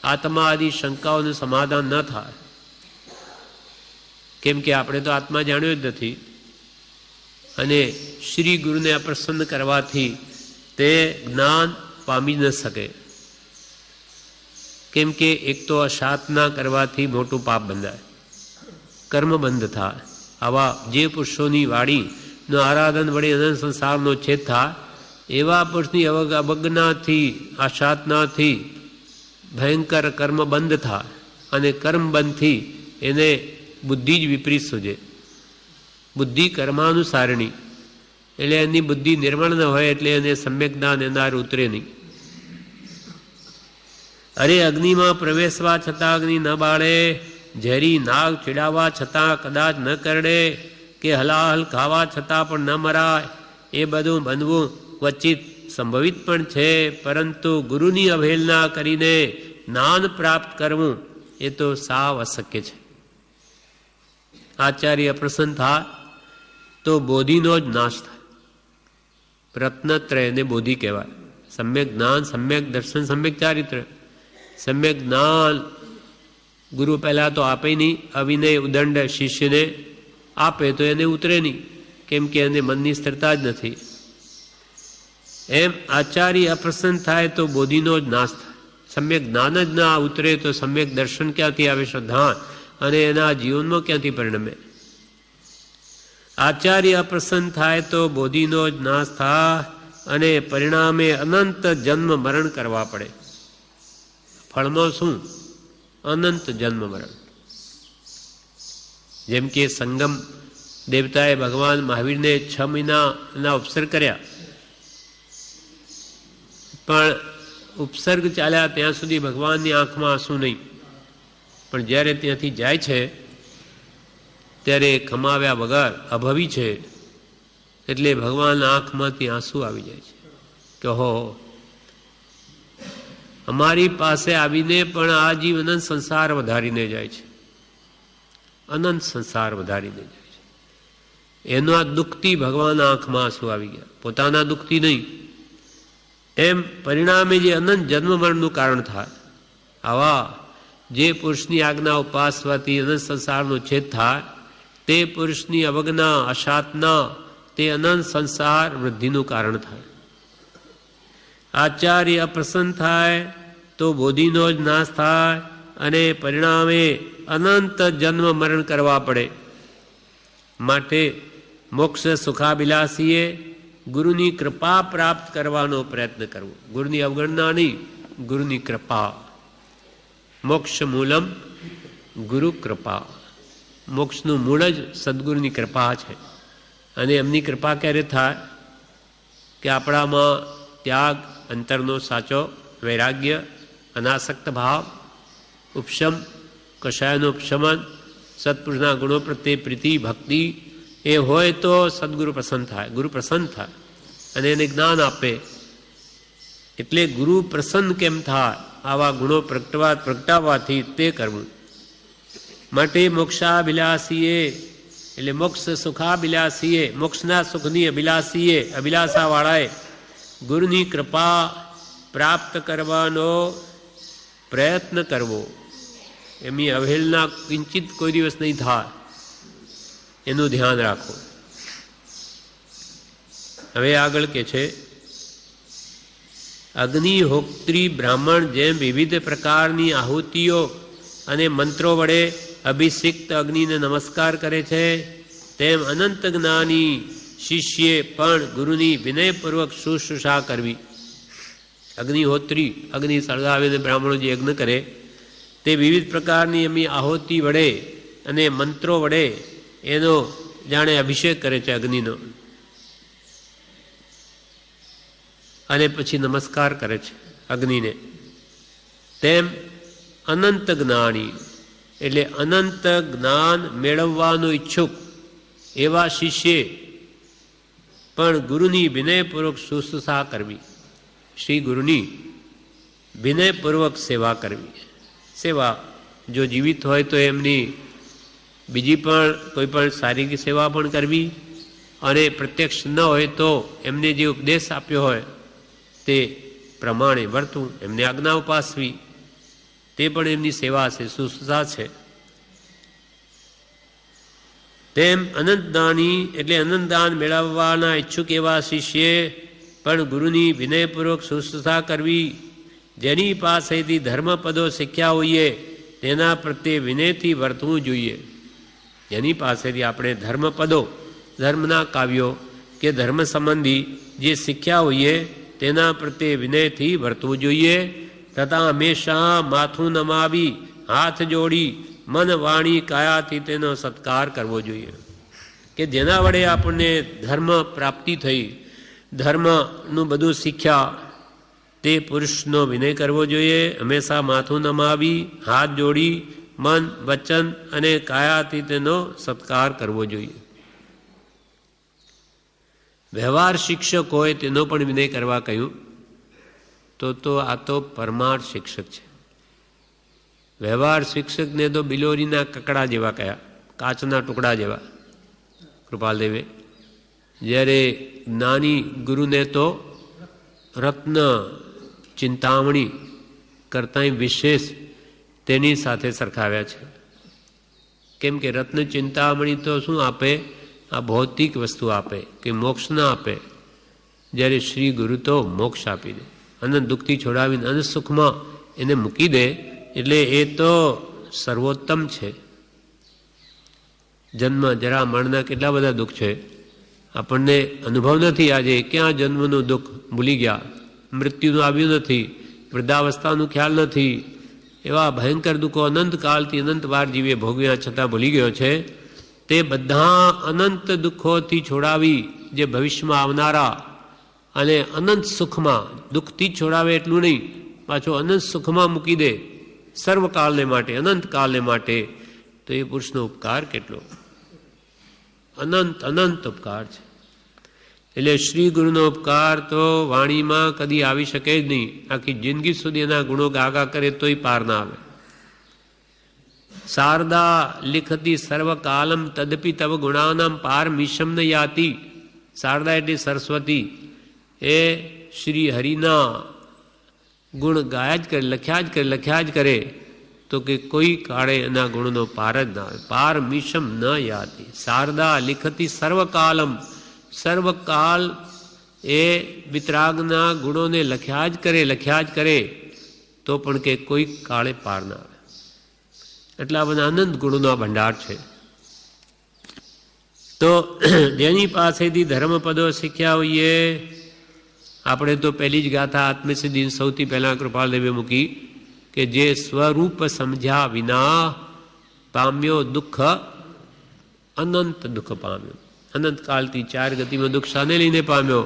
આત્મા આદિ શંકાઓનું સમાધાન ન થાય, કેમ કે આપણે તો આત્મા જાણ્યો જ નથી. અને શ્રી ગુરુને અપ્રસન્ન કરવાથી તે જ્ઞાન પામી ન શકે, કેમ કે એક તો અસાધના કરવાથી મોટું પાપ બંધાય, કર્મ બંધ થાય. આવા જે પુરુષોની વાણીનો આરાધન વડે અનંત સંસારનો છેદ થાય, એવા પુરુષની અવજ્ઞાથી, આસાધનાથી ભયંકર કર્મ બંધ થાય, અને કર્મ બંધથી એને બુદ્ધિ જ વિપરીત સૂજે. બુદ્ધિ કર્માનુસારણી, એટલે એની બુદ્ધિ નિર્મળ ન હોય એટલે એને સમ્યક જ્ઞાન એનાર ઉતરે નહીં. અરે અગ્નિમાં પ્રવેશવા છતાં અગ્નિ ન બાળે, ઝેરી નાગ ચીડાવવા છતાં કદાચ ન કરડે, કે હલાહલ ખાવા છતાં પણ ન મરાય, એ બધું બનવું ક્વચિત સંભવિત પણ છે, પરંતુ ગુરુની અવહેલના કરીને જ્ઞાન પ્રાપ્ત કરવું એ તો સાવ અશક્ય છે. આચાર્ય પ્રસન્ન થાય તો બોધિનો જ નાશ થાય. રત્નત્રયને બોધિ કહેવાય. સમ્યક જ્ઞાન, સમ્યક દર્શન, સમ્યક ચારિત્ર. સમ્યક જ્ઞાન ગુરુ પહેલાં તો આપે નહીં, અવિનય ઉદંડ શિષ્યને આપે તો એને ઉતરે નહીં, કેમ કે એને મનની સ્થિરતા જ નથી. એમ આચાર્ય અપ્રસન્ન થાય તો બોધિનો જ નાશ થાય. સમ્યક જ્ઞાન જ ના ઉતરે તો સમ્યક દર્શન ક્યાંથી આવે, શ્રદ્ધા, અને એના જીવનમાં ક્યાંથી પરિણમે. આચાર્ય અપ્રસન્ન થાય તો બોધિનો જ નાશ થાય, અને પરિણામે અનંત જન્મ મરણ કરવા પડે. ફળમાં શું? અનંત જન્મ મરણ. જેમ કે સંગમ દેવતાએ ભગવાન મહાવીરને 6 મહિનાના ઉપસર્ગ કર્યા, પણ ઉપસર્ગ ચાલ્યા ત્યાં સુધી ભગવાનની આંખમાં આંસુ નહીં. પણ જ્યારે ત્યાંથી જાય છે ત્યારે ખમાવ્યા વગર અભવી છે, એટલે ભગવાનના આંખમાંથી આંસુ આવી જાય છે કે હો, અમારી પાસે આવીને પણ આ જીવ અનંત સંસાર વધારીને જાય છે, અનંત સંસાર વધારીને જાય છે. એનો આ દુઃખથી ભગવાનના આંખમાં આંસુ આવી ગયા, પોતાના દુઃખથી નહીં. એમ પરિણામે જે અનંત જન્મ મરણનું કારણ થાય, આવા જે પુરુષની આજ્ઞા ઉપાસવાથી અનંત સંસારનો છેદ થાય, તે પુરુષની અવજ્ઞા અસાધના તે અનંત સંસાર વૃદ્ધિનું કારણ થાય. આચાર્ય અપ્રસન્ન થાય તો બોધિનો જ નાશ થાય અને પરિણામે અનંત જન્મ મરણ કરવા પડે. માટે મોક્ષ સુખાભિલાષીએ ગુરુની કૃપા પ્રાપ્ત કરવાનો પ્રયત્ન કરવો. ગુરુની અવગણના નહીં, ગુરુની કૃપા. મોક્ષ મૂલમ ગુરુ કૃપા. મોક્ષનું મૂળ જ સદગુરુની કૃપા છે. અને એમની કૃપા ક્યારે થાય કે આપણામાં ત્યાગ, અંતરનો સાચો વૈરાગ્ય, અનાસક્ત ભાવ, ઉપશમ, કષાયનું ઉપશમન, સત્પુરુષના ગુણો પ્રત્યે પ્રીતિ ભક્તિ એ હોય તો સદગુરુ પ્રસન્ન થાય, ગુરુ પ્રસન્ન થાય અને એને જ્ઞાન આપે. એટલે ગુરુ પ્રસન્ન કેમ થાય? આવા ગુણો પ્રગટાવવાથી તે કરવું. માટે મોક્ષાભિલાષીએ એટલે મોક્ષ સુખાભિલાષીએ, મોક્ષના સુખની અભિલાષીએ, અભિલાષાવાળાએ ગુરુની કૃપા પ્રાપ્ત કરવાનો પ્રયત્ન કરવો. એમની અવહેલના કિંચિત કોઈ દિવસ નહીં થાય, એનું ધ્યાન રાખો. હવે આગળ કે છે, અગ્નિહોત્રી બ્રાહ્મણ જેમ વિવિધ પ્રકારની આહુતિઓ અને મંત્રો વડે અભિષિક્ત અગ્નિને નમસ્કાર કરે છે, તેમ અનંત જ્ઞાની શિષ્યે પણ ગુરુની વિનયપૂર્વક શુશ્રૂષા કરવી. અગ્નિહોત્રી અગ્નિ સળગાવીને બ્રાહ્મણો જે યજ્ઞ કરે તે વિવિધ પ્રકારની એમની આહુતિ વડે અને મંત્રો વડે એનો જાણે અભિષેક કરે છે અગ્નિનો, અને પછી નમસ્કાર કરે છે અગ્નિને. તેમ અનંત જ્ઞાની એટલે અનંત જ્ઞાન મેળવવાનો ઈચ્છુક એવા શિષ્યે પણ ગુરુની વિનયપૂર્વક શુશ્રૂષા કરવી. શ્રી ગુરુની વિનયપૂર્વક સેવા કરવી. સેવા જો જીવિત હોય તો એમની બીજી પણ કોઈ પણ શારીરિક સેવા પણ કરવી, અને પ્રત્યક્ષ ન હોય તો એમને જે ઉપદેશ આપ્યો હોય તે પ્રમાણે વર્તવું, એમને આજ્ઞા ઉપાસવી, તે પણ એમની સેવા છે, શુશ્રૂષા છે. તેમ અનંતદાની એટલે અનંતદાન મેળવવાના ઈચ્છુક એવા શિષ્યે પણ ગુરુની વિનયપૂર્વક શુશ્રૂષા કરવી. જેની પાસેથી ધર્મપદો શીખ્યા હોઈએ તેના પ્રત્યે વિનયથી વર્તવું જોઈએ. જેની પાસેથી આપણે ધર્મપદો, ધર્મના કાવ્યો કે ધર્મ સંબંધી જે શીખ્યા હોઈએ તેના પ્રત્યે વિનયથી વર્તવું જોઈએ. તથા હંમેશા માથું નમાવી, હાથ જોડી, મન વાણી કાયાથી તેનો સત્કાર કરવો જોઈએ. કે જેના વડે આપણને ધર્મ પ્રાપ્તિ થઈ, ધર્મનું બધું શીખ્યા, તે પુરુષનો વિનય કરવો જોઈએ. હંમેશા માથું નમાવી, હાથ જોડી, મન, વચન અને કાયાથી તેનો સત્કાર કરવો જોઈએ. વ્યવહાર શિક્ષક હોય તેનો પણ વિનય કરવા કહ્યું તો આ તો પરમાર્થ શિક્ષક છે. વ્યવહાર શિક્ષકને તો બિલોરીના કકડા જેવા કહ્યા, કાચના ટુકડા જેવા કૃપાલદેવે. જ્યારે જ્ઞાની ગુરુને તો રત્ન ચિંતામણી કરતાં વિશેષ તેની સાથે સરખાવ્યા છે. કેમ કે રત્ન ચિંતામણી તો શું આપે? આ ભૌતિક વસ્તુ આપે કે મોક્ષ ના આપે. જ્યારે શ્રી ગુરુ તો મોક્ષ આપી દે, અનંત દુઃખથી છોડાવીને અનંત સુખમાં એને મૂકી દે. એટલે એ તો સર્વોત્તમ છે. જન્મ જરા મરણના કેટલા બધા દુઃખ છે, આપણને અનુભવ નથી. આજે ક્યાં જન્મનું દુઃખ ભૂલી ગયા, મૃત્યુનું આવ્યું નથી, વૃદ્ધાવસ્થાનું ખ્યાલ નથી. એવા ભયંકર દુઃખો અનંત કાળથી અનંત વાર જીવે ભોગવ્યા છતાં ભૂલી ગયો છે. તે બધા અનંત દુઃખોથી છોડાવી, જે ભવિષ્યમાં આવનારા અને અનંત સુખમાં, દુઃખથી છોડાવે એટલું નહીં, પાછો અનંત સુખમાં મૂકી દે સર્વકાળને માટે, અનંતકાળને માટે, તો એ પુરુષનો ઉપકાર કેટલો, અનંત અનંત ઉપકાર છે. એટલે શ્રી ગુરુનો ઉપકાર તો વાણીમાં કદી આવી શકે જ નહીં. આખી જિંદગી સુધી એના ગુણો ગાગા કરે તોય પાર ના આવે. શારદા લિખતી સર્વકાલમ તદપી તવ ગુણાનામ પાર મિશમ ન યાતિ. શારદા એટલે સરસ્વતી, એ શ્રી હરિના ગુણ ગાયા જ કરે, લખ્યા જ કરે, તો કે કોઈ કાળે એના ગુણનો પાર જ ના આવે. પાર મિશમ ન યાતિ. શારદા લિખતી સર્વકાલમ, સર્વકાલ એ વિતરાગના ગુણોને લખ્યા જ કરે, તો પણ કે કોઈ કાળે પાર ના આવે. એટલા બધા અનંત ગુણોનો ભંડાર છે. તો જેની પાસેથી ધર્મપદો શીખ્યા હોઈએ, આપણે તો પહેલી જ ગાથા આત્મસિદ્ધિ સૌથી પહેલાં કૃપાલદેવે મૂકી કે જે સ્વરૂપ સમજ્યા વિના પામ્યો દુઃખ, અનંત દુઃખ પામ્યો. અનંતકાળથી 4 ગતિમાં દુઃખ શાને લઈને પામ્યો?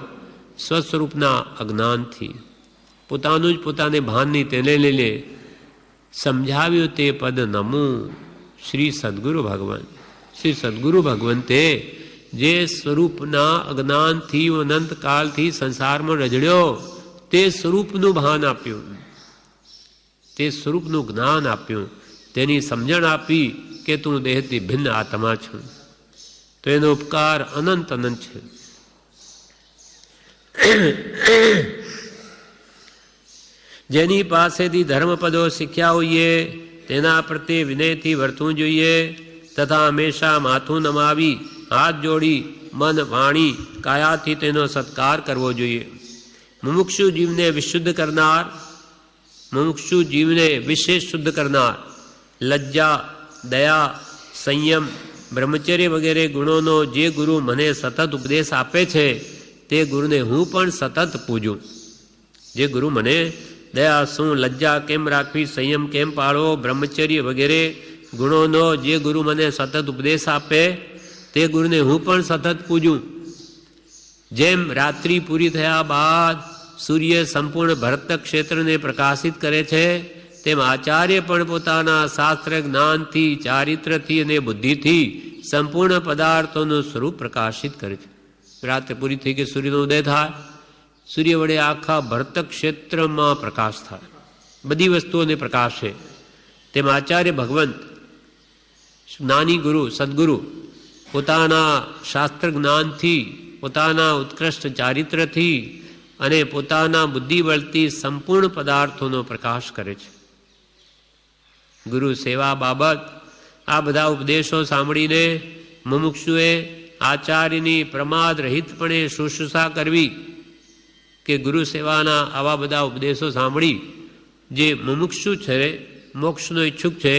સ્વસ્વરૂપના અજ્ઞાનથી. પોતાનું જ પોતાને ભાન નહીં, તેને લઈને સમજાવ્યું તે પદ નમું શ્રી સદગુરુ ભગવાન. શ્રી સદગુરુ ભગવંતે જે સ્વરૂપના અજ્ઞાનથી અનંતકાળથી સંસારમાં રજડ્યો, તે સ્વરૂપનું ભાન આપ્યું, તે સ્વરૂપનું જ્ઞાન આપ્યું, તેની સમજણ આપી કે તું દેહથી ભિન્ન આત્મા છું. તો એનો ઉપકાર અનંત અનંત છે. જેની પાસેથી ધર્મપદો શીખ્યા હોઈએ તેના પ્રત્યે વિનયથી વર્તવું જોઈએ, તથા હંમેશા માથું નમાવી હાથ જોડી મન વાણી કાયાથી તેનો સત્કાર કરવો જોઈએ. મુમુક્ષુ જીવને વિશુદ્ધ કરનાર, મુમુક્ષુ જીવને વિશેષ શુદ્ધ કરનાર, લજ્જા, દયા, સંયમ, બ્રહ્મચર્ય વગેરે ગુણોનો જે ગુરુ મને સતત ઉપદેશ આપે છે, તે ગુરુને હું પણ સતત પૂજું. જે ગુરુ મને દયા શું, લજ્જા કેમ રાખવી, સંયમ કેમ પાળવો, બ્રહ્મચર્ય વગેરે ગુણોનો જે ગુરુ મને સતત ઉપદેશ આપે, તે ગુરુને હું પણ સતત પૂજું. જેમ રાત્રિ પૂરી થયા બાદ સૂર્ય સંપૂર્ણ ભરત ક્ષેત્રને પ્રકાશિત કરે છે, તેમ આચાર્ય પણ પોતાના શાસ્ત્ર જ્ઞાનથી, ચારિત્રથી અને બુદ્ધિથી સંપૂર્ણ પદાર્થોનું સ્વરૂપ પ્રકાશિત કરે છે. રાત્રે પૂરી થઈ કે સૂર્યનો ઉદય થાય, સૂર્ય વડે આખા ભરત ક્ષેત્રમાં પ્રકાશ થાય, બધી વસ્તુઓને પ્રકાશે. તેમ આચાર્ય ભગવંત, જ્ઞાની ગુરુ, સદગુરુ પોતાના શાસ્ત્ર જ્ઞાનથી, પોતાના ઉત્કૃષ્ટ ચારિત્રથી અને પોતાના બુદ્ધિબળથી સંપૂર્ણ પદાર્થોનો પ્રકાશ કરે છે. ગુરુ સેવા બાબત આ બધા ઉપદેશો સાંભળીને મુમુક્ષુએ આચાર્યની પ્રમાદ રહિતપણે શુશ્રૂષા કરવી. કે ગુરુ સેવાના આવા બધા ઉપદેશો સાંભળી જે મુમુક્ષુ છે, મોક્ષનો ઈચ્છુક છે,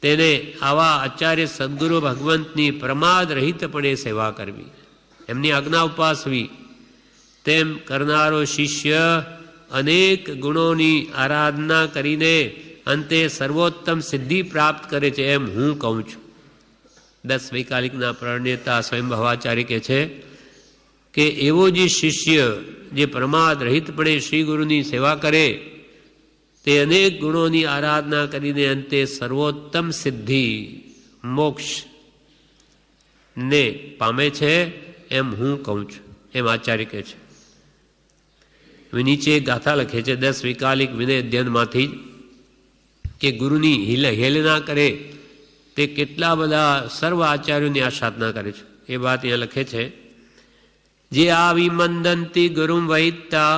તેને આવા આચાર્ય સદગુરુ ભગવંતની પ્રમાદ રહિતપણે સેવા કરવી, એમની આજ્ઞા ઉપાસવી. તેમ કરનારો શિષ્ય અનેક ગુણોની આરાધના કરીને અંતે સર્વોત્તમ સિદ્ધિ પ્રાપ્ત કરે છે, એમ હું કહું છું. 10 વૈકાલિકના પ્રણેતા સ્વયં ભવાચાર્ય કહે છે કે એવો જે શિષ્ય જે પ્રમાદ રહિતપણે શ્રી ગુરુની સેવા કરે, તે અનેક ગુણોની આરાધના કરીને અંતે સર્વોત્તમ સિદ્ધિ મોક્ષ ને પામે છે, એમ હું કહું છું, એમ આચાર્ય કહે છે. નીચે ગાથા લખે છે 10 વૈકાલિક વિનય અધ્યયનમાંથી કે ગુરુની હેલના કરે તે કેટલા બધા સર્વ આચાર્યોની આ સાધના કરે છે. એ વાત અહીંયા લખે છે, જે આવી મંદંતી ગુરુમ વૈતા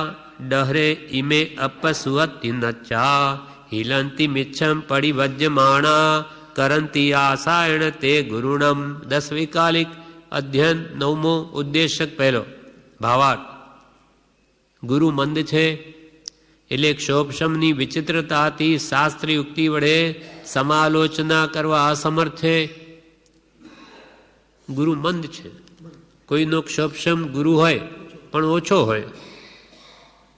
ડહરે ઇમે અપસુવતી નચ્ચા હિલંતી મિચ્છમ પરિવજ્યમાણા કરંતી આસાયણ તે ગુરુણમ. 10 વૈકાલિક અધ્યયન 9મો ઉદ્દેશક પહેલો. ભાવાર્થ: ગુરુ મંદ છે એટલે ક્ષોભશમની વિચિત્રતાથી શાસ્ત્ર યુક્તિ વડે સમાલોચના કરવા અસમર્થ છે. ગુરુ મંદ છે. કોઈનો ક્ષોભશમ ગુરુ હોય પણ ઓછો હોય,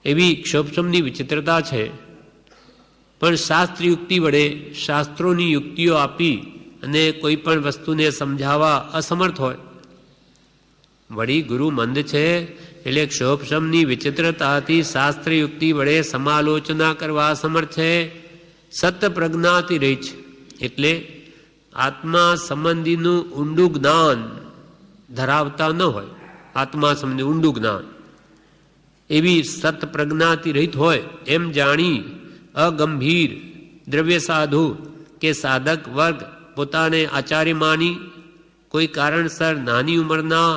એવી ક્ષોભશમની વિચિત્રતા છે. પણ શાસ્ત્ર યુક્તિ વડે, શાસ્ત્રોની યુક્તિઓ આપી અને કોઈ પણ વસ્તુને સમજાવવા અસમર્થ હોય. વળી ગુરુ મંદ છે એટલે ક્ષોભશમની વિચિત્રતાથી શાસ્ત્રયુક્તિ વડે સમાલોચના કરવા સમર્થ છે. સત પ્રજ્ઞાથી રહી છે એટલે આત્મા સંબંધીનું ઊંડું જ્ઞાન ધરાવતા ન હોય. આત્મા સંબંધી ઊંડું જ્ઞાન એવી સત પ્રજ્ઞાથી રહિત હોય એમ જાણી અગંભીર દ્રવ્ય સાધુ કે સાધક વર્ગ પોતાને આચાર્ય માની કોઈ કારણસર નાની ઉંમરના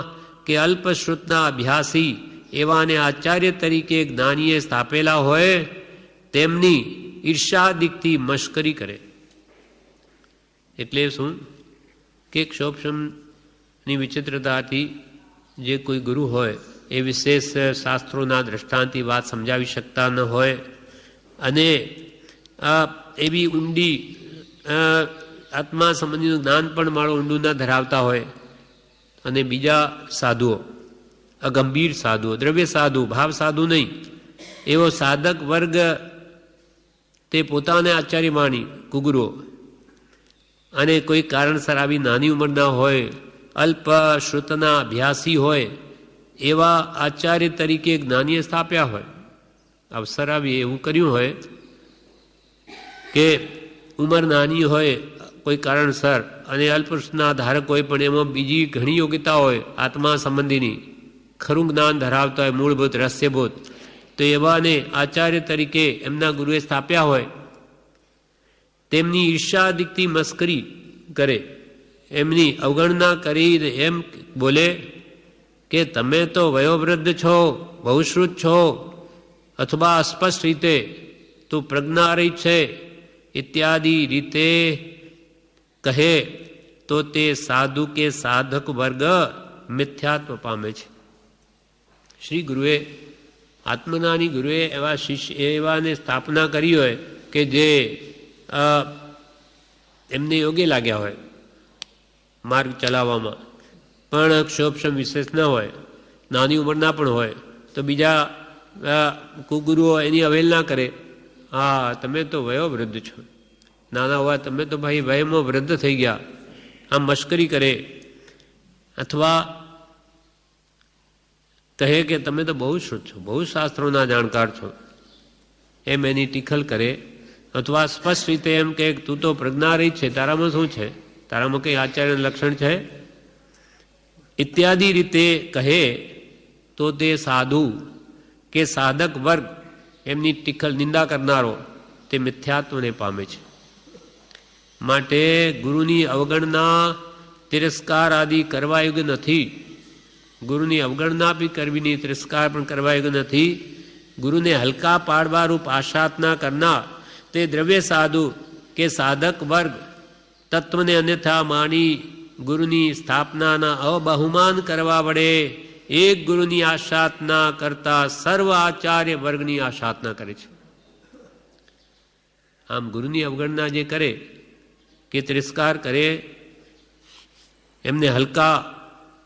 કે અલ્પશ્રુતના અભ્યાસી એવાને આચાર્ય તરીકે જ્ઞાનીએ સ્થાપેલા હોય તેમની ઈર્ષાદિકથી મશ્કરી કરે. એટલે શું કે ક્ષોભશમની વિચિત્રતાથી જે કોઈ ગુરુ હોય એ વિશેષ શાસ્ત્રોના દ્રષ્ટાંતથી વાત સમજાવી શકતા ન હોય અને એવી ઊંડી આત્મા સંબંધીનું જ્ઞાન પણ મારો ઊંડું ન ધરાવતા હોય અને બીજા સાધુઓ અગંભીર સાધુઓ દ્રવ્ય સાધુ ભાવ સાધુ નહીં એવો સાધક વર્ગ તે પોતાને આચાર્ય માની કુગુરો અને કોઈ કારણસર આવી નાની ઉંમરના હોય અલ્પ શ્રુતના અભ્યાસી હોય એવા આચાર્ય તરીકે જ્ઞાનીએ સ્થાપ્યા હોય. અવસર આવી એવું કર્યું હોય કે ઉંમર નાની હોય કોઈ કારણસર અને અલ્પશ્રુતના ધારક હોય પણ એમાં બીજી ઘણી યોગ્યતા હોય આત્મા સંબંધીની ખરું જ્ઞાન ધરાવતા હોય મૂળભૂત રહસ્યભૂત તો એવાને આચાર્ય તરીકે એમના ગુરુએ સ્થાપ્યા હોય તેમની ઈર્ષાદિકથી મસ્કરી કરે એમની અવગણના કરીને એમ બોલે કે તમે તો વયોવૃદ્ધ છો બહુશ્રુત છો અથવા અસ્પષ્ટ રીતે તું પ્રજ્ઞારહિત છે ઇત્યાદિ રીતે કહે તો તે સાધુ કે સાધક વર્ગ મિથ્યાત્વ પામે છે. શ્રી ગુરુએ આત્મનાની ગુરુએ એવા શિષ્ય એવાને સ્થાપના કરી હોય કે જે એમને યોગ્ય લાગ્યા હોય માર્ગ ચલાવવામાં પણ ક્ષોભશમ વિશેષ ન હોય નાની ઉંમરના પણ હોય તો બીજા કુગુરુઓ એની અવહેલના કરે. હા તમે તો વયોવૃદ્ધ છો નાના હોવા તમે તો ભાઈ વયમાં વૃદ્ધ થઈ ગયા આમ મશ્કરી કરે અથવા કહે કે તમે તો બહુ શ્રુત છો બહુ શાસ્ત્રોના જાણકાર છો એમ એની ટીખલ કરે અથવા સ્પષ્ટ રીતે એમ કે તું તો પ્રજ્ઞારહિત છે તારામાં શું છે તારામાં કંઈ આચાર્ય લક્ષણ છે ઇત્યાદિ રીતે કહે તો તે સાધુ કે સાધક વર્ગ એમની ટીખલ નિંદા કરનારો તે મિથ્યાત્વને પામે છે. માટે ગુરુની અવગણના તિરસ્કાર આદિ કરવા યોગ્ય નથી. ગુરુની અવગણના બી કરવી નહીં તિરસ્કાર પણ કરવા યોગ્ય નથી. ગુરુને હલકા પાડવા રૂપ આશાતના કરનાર તે દ્રવ્ય સાધુ કે સાધક વર્ગ તત્વને અન્યથા માની ગુરુની સ્થાપનાના અબહુમાન કરવા વડે એક ગુરુની આશાતના કરતા સર્વ આચાર્ય વર્ગની આશાતના કરે છે. આમ ગુરુની અવગણના જે કરે કે તિરસ્કાર કરે એમને હલકા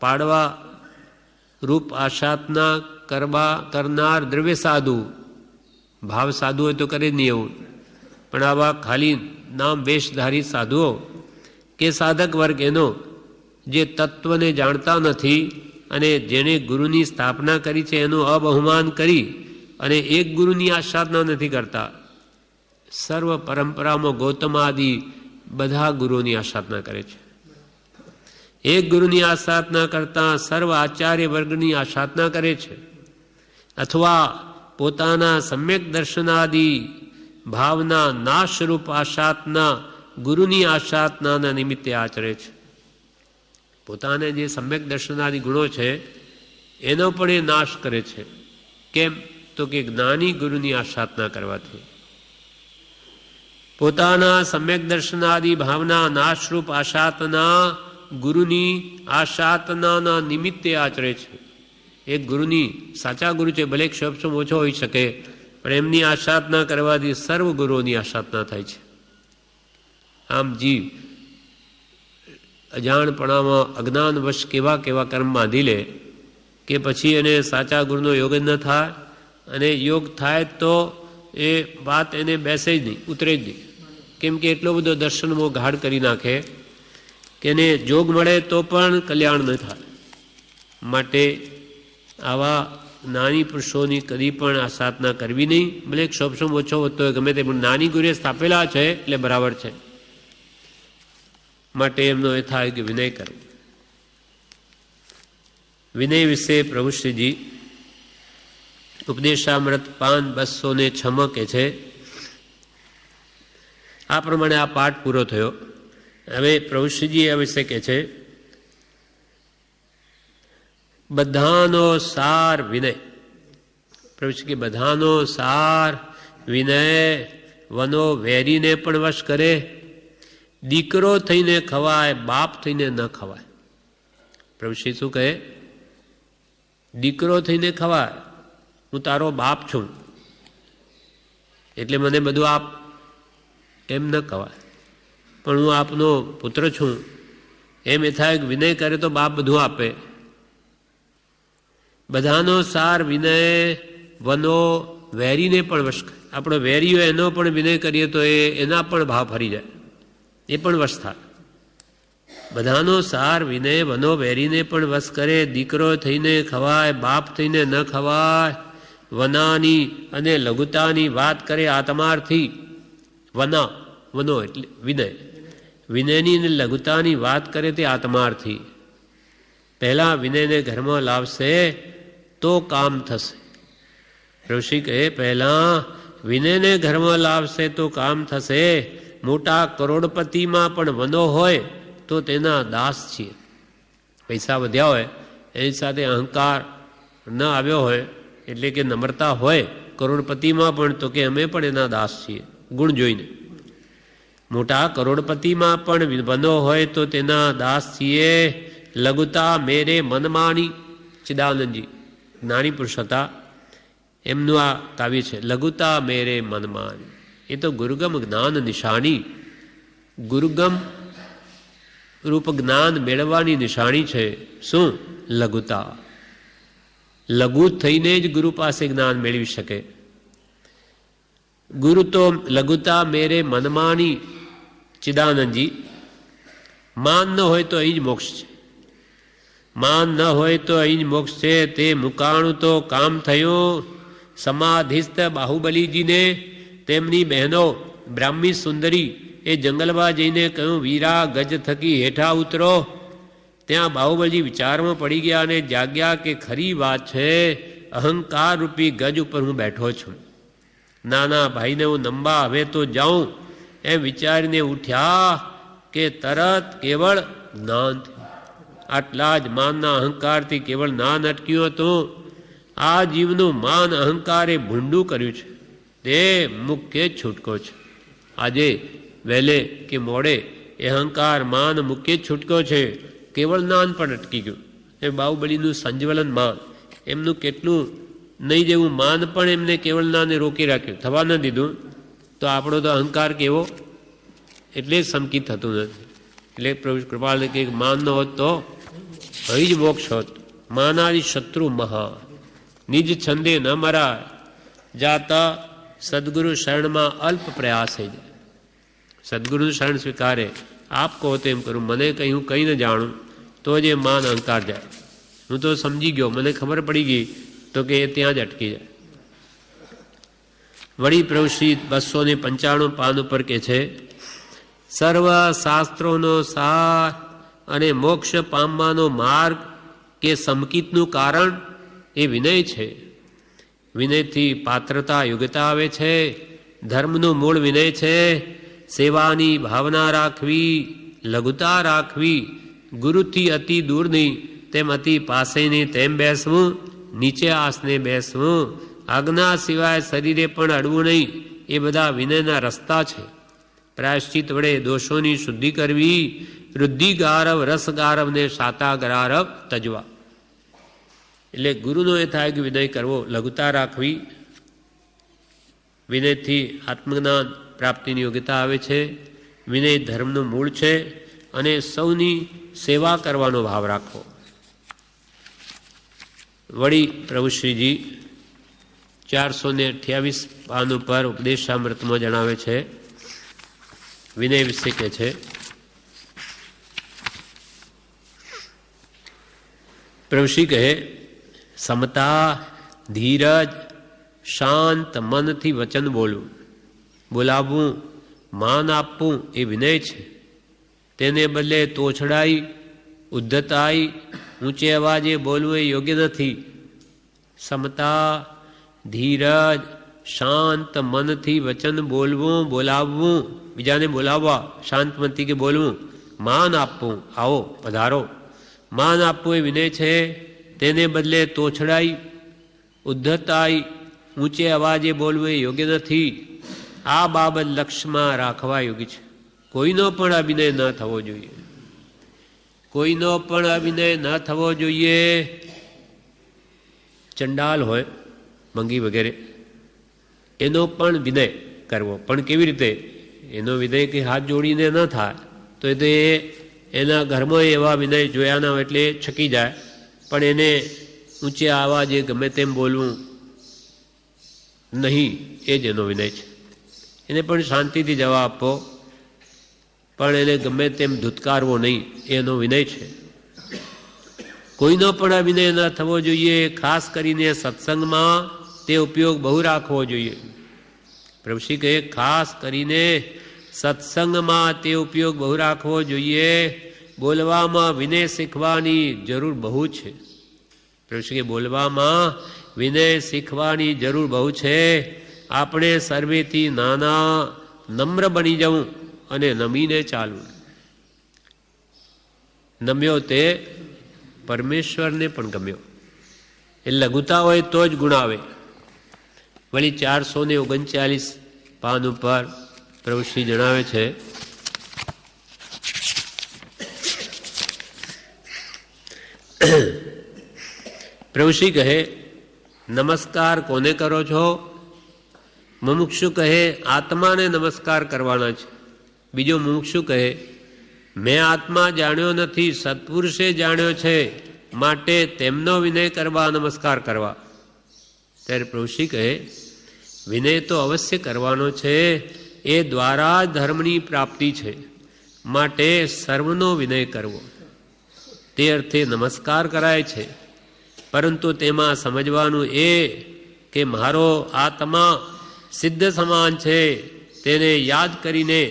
પાડવા રૂપ આશાતના કરનાર દ્રવ્ય સાધુ ભાવ સાધુ હોય તો કરે જ નહીં એવું પણ આવા ખાલી નામ વેશધારી સાધુઓ કે સાધક વર્ગ એનો જે તત્વને જાણતા નથી અને જેણે ગુરુની સ્થાપના કરી છે એનું અબહુમાન કરી અને એક ગુરુની આશાદના નથી કરતા. સર્વ પરંપરામાં ગૌતમ આદિ બધા ગુરુની આશાદના કરે છે. એક ગુરુની આસાધના કરતા સર્વ આચાર્ય વર્ગની આસાધના કરે છે અથવા પોતાના સમ્યક દર્શનાદિ ભાવના નાશરૂપ આશાતના ગુરુની આશાતનાના નિમિત્તે આચરે છે. પોતાને જે સમ્યક દર્શનાદિ ગુણો છે એનો પણ એ નાશ કરે છે. કેમ તો કે જ્ઞાની ગુરુની આશાતના કરવાથી પોતાના સમ્યક દર્શનાદિ ભાવના નાશરૂપ આશાતના ગુરુની આશાતનાના નિમિત્તે આચરે છે. એક ગુરુની સાચા ગુરુ છે ભલે ક્ષોભશમ ઓછો હોઈ શકે પણ એમની આશાતના કરવાથી સર્વ ગુરુઓની આશાતના થાય છે. આમ જીવ અજાણપણામાં અજ્ઞાનવશ કેવા કેવા કર્મ બાંધી લે કે પછી એને સાચા ગુરુનો યોગ જ ન થાય અને યોગ થાય તો એ વાત એને બેસે જ નહીં ઉતરે જ નહીં. કેમ કે એટલો બધો દર્શનમાં ગાઢ કરી નાખે કે એને જોગ મળે તો પણ કલ્યાણ ન થાય. માટે આવા નાની પુરુષોની કદી પણ આ સાધના કરવી નહીં. ભલે ક્ષોભ ઓછો હોતો હોય ગમે તે, પણ નાની ગુરુએ સ્થાપેલા છે એટલે બરાબર છે. માટે એમનો એ થાય કે વિનય કરવો. વિનય વિશે પ્રભુશ્રીજી ઉપદેશામૃત 5/206 કહે છે. આ પ્રમાણે આ પાઠ પૂરો થયો. હવે પ્રભુશ્રીજી આ વિશે કહે છે, બધાનો સાર વિનય. પ્રભુશ્રી કે બધાનો સાર વિનય વનો વેરીને પણ વશ કરે. દીકરો થઈને ખવાય, બાપ થઈને ન ખવાય. પ્રભુશ્રી શું કહે? દીકરો થઈને ખવાય, હું તારો બાપ છું એટલે મને બધું આપ, એમ ન ખવાય. પણ હું આપનો પુત્ર છું એમ એ થાય. વિનય કરે તો બાપ બધું આપે. બધાનો સાર વિનય વનો વેરીને પણ વશ કરે. આપણો વેરી હોય એનો પણ વિનય કરીએ તો એના પણ ભાવ ફરી જાય, એ પણ વશ થાય. બધાનો સાર વિનય વનો વેરીને પણ વશ કરે. દીકરો થઈને ખવાય, બાપ થઈને ન ખવાય. વનાની અને લઘુતાની વાત કરે આત્માર્થી. વનો એટલે વિનય. વિનયની અને લઘુતાની વાત કરે તે આત્માર્થી. પહેલા વિનયને ઘરમાં લાવશે તો કામ થશે. ઋષિ કહે પહેલા વિનયને ઘરમાં લાવશે તો કામ થશે. મોટા કરોડપતિમાં પણ વનો હોય તો તેના દાસ છીએ. પૈસા વધ્યા હોય એની સાથે અહંકાર ન આવ્યો હોય એટલે કે નમ્રતા હોય કરોડપતિમાં પણ, તો કે અમે પણ એના દાસ છીએ. ગુણ જોઈને. મોટા કરોડપતિમાં પણ વનો હોય તો તેના દાસ છીએ. લઘુતા મેરે મનમાની. ચિદાનંદજી જ્ઞાની પુરુષ હતા, એમનું આ કાવ્ય છે. લઘુતા મેરે મનમાની. એ તો ગુરુગમ જ્ઞાન નિશાની. ગુરુગમ રૂપ જ્ઞાન મેળવવાની નિશાની છે. શું? લઘુતા. લઘુ થઈને જ ગુરુ પાસે જ્ઞાન મેળવી શકે. ગુરુ તો લઘુતા મેરે મનમાની. ચિદાનંદજી માન ન હોય તો અહીં જ મોક્ષ છે. માન ન હોય તો અહીં જ મોક્ષ છે. તે મુકાણું તો કામ થયું. સમાધિસ્થ બાહુબલીજીને તેમની બહેનો બ્રાહ્મી સુંદરી એ જંગલમાં જઈને કહ્યું, વીરા ગજ થકી હેઠા ઉતરો. ત્યાં બાહુબલીજી વિચારમાં પડી ગયા અને જાગ્યા કે ખરી વાત છે, અહંકાર રૂપી ગજ ઉપર હું બેઠો છું. નાના ભાઈને હું નંબા હવે તો જાઉં એમ વિચારીને ઉઠ્યા કે તરત કેવળ જ્ઞાન થયું. આટલા જ માનના અહંકારથી કેવળ જ્ઞાન અટક્યું હતું. આ જીવનું માન અહંકારે ભૂંડું કર્યું છે, તે મુખ્ય છૂટકો છે. આજે વહેલે કે મોડે એ અહંકાર માન મુખ્ય છૂટકો છે. કેવળ જ્ઞાન પણ અટકી ગયું. એ બાહુબલીનું સંજ્વલન માન, એમનું કેટલું નહીં જેવું માન પણ એમને કેવળ જ્ઞાને રોકી રાખ્યું, થવા ન દીધું. તો આપણો તો અહંકાર કેવો, એટલે જ સમકિત થતું નથી. એટલે પ્રભુ કૃપાલ કે માન ન હોત તો અહીં જ મોક્ષ હોત. માનારી શત્રુ મહા, નિજ છંદે ન મરાય. જાતા સદગુરુ શરણમાં અલ્પ પ્રયાસ થઈ જાય. સદગુરુનું શરણ સ્વીકારે, આપ કહો તેમ કરું, મને કંઈ હું કંઈ ન જાણું, તો જ એ માન અહંકાર જાય. હું તો સમજી ગયો, મને ખબર પડી ગઈ, તો કે એ ત્યાં જ અટકી જાય. વળી પ્રભુશ્રી 295 પાન ઉપર કે છે, સર્વ શાસ્ત્રોનો સાર અને મોક્ષ પામવાનો માર્ગ કે સમકિતનું કારણ એ વિનય છે. વિનયથી પાત્રતા યોગ્યતા આવે છે. ધર્મનું મૂળ વિનય છે. સેવાની ભાવના રાખવી, લઘુતા રાખવી, ગુરુથી અતિ દૂર નહીં તેમ અતિ પાસે નહીં તેમ બેસવું, નીચે આસને બેસવું, આજ્ઞા સિવાય શરીરે પણ અડવું નહીં, એ બધા વિનયના રસ્તા છે. પ્રાયશ્ચિત વડે દોષોની શુદ્ધિ કરવી, વૃદ્ધિગારવ રસગારવને શાતાગારવ તજવા. એટલે ગુરુનો એ થાય કે વિનય કરવો, લઘુતા રાખવી. વિનયથી આત્મજ્ઞાન પ્રાપ્તિની યોગ્યતા આવે છે. વિનય ધર્મનું મૂળ છે. અને સૌની સેવા કરવાનો ભાવ રાખવો. વળી પ્રભુશ્રીજી 428 પાન ઉપર ઉપદેશામૃતમાં જણાવે છે, વિનય વિશે કહે છે, પ્રભુશ્રી કહે સમતા, ધીરજ, શાંત મનથી વચન બોલવું, બોલાવવું, માન આપવું એ વિનય છે. તેને બદલે તોછડાઈ, ઉદ્ધતાઈ, ઊંચે અવાજે બોલવું એ યોગ્ય નથી. સમતા, ધીરજ, શાંત મનથી વચન બોલવું, બોલાવવું, બીજાને બોલાવવા, શાંત મનથી કે બોલવું, માન આપવું, આવો પધારો, માન આપવું એ વિનય છે. તેને બદલે તોછડાઈ, ઉદ્ધતાઈ, ઊંચે અવાજે બોલવું એ યોગ્ય નથી. આ બાબત લક્ષ્યમાં રાખવા યોગ્ય છે. કોઈનો પણ અભિનય ન થવો જોઈએ, કોઈનો પણ અભિનય ન થવો જોઈએ. ચંડાલ હોય, મંગી વગેરે, એનો પણ વિનય કરવો, પણ કેવી રીતે? એનો વિનય કે હાથ જોડીને ન થાય તો એ એના ઘરમાં એવા વિનય જોયા ના હોય એટલે છકી જાય. પણ એને ઊંચે અવાજે ગમે તેમ બોલવું નહીં, એ જ એનો વિનય છે. એને પણ શાંતિથી જવાબ આપવો, પણ એને ગમે તેમ ધુતકારવો નહીં, એનો વિનય છે. કોઈનો પણ અભિનય ન થવો જોઈએ. ખાસ કરીને સત્સંગમાં તે ઉપયોગ બહુ રાખવો જોઈએ. પ્રભુશ્રી કહે ખાસ કરીને સત્સંગમાં તે ઉપયોગ બહુ રાખવો જોઈએ. બોલવામાં વિનય શીખવાની જરૂર બહુ છે. પ્રભુશ્રી કહે બોલવામાં વિનય શીખવાની જરૂર બહુ છે. આપણે સર્વેથી નાના નમ્ર બની જવું અને નમીને ચાલવું. નમ્યો તે પરમેશ્વરને પણ ગમ્યો. એ લઘુતા હોય તો જ ગુણ આવે. વળી 439 પાન ઉપર પ્રભુશ્રી જણાવે છે પ્રભુશ્રી કહે નમસ્કાર કોને કરો છો? મુમુક્ષુ કહે આત્માને નમસ્કાર કરવાના છે. બીજો મુમુક્ષુ કહે મેં આત્મા જાણ્યો નથી, સત્પુરુષે જાણ્યો છે, માટે તેમનો વિનય કરવા, નમસ્કાર કરવા. ત્યારે પ્રભુશ્રી કહે વિનય તો અવશ્ય કરવાનો છે, એ દ્વારા ધર્મની પ્રાપ્તિ છે, માટે સર્વનો વિનય કરવો. તે અર્થે નમસ્કાર કરાય છે. પરંતુ તેમાં સમજવાનું એ કે મારો આત્મા સિદ્ધ સમાન છે, તેને યાદ કરીને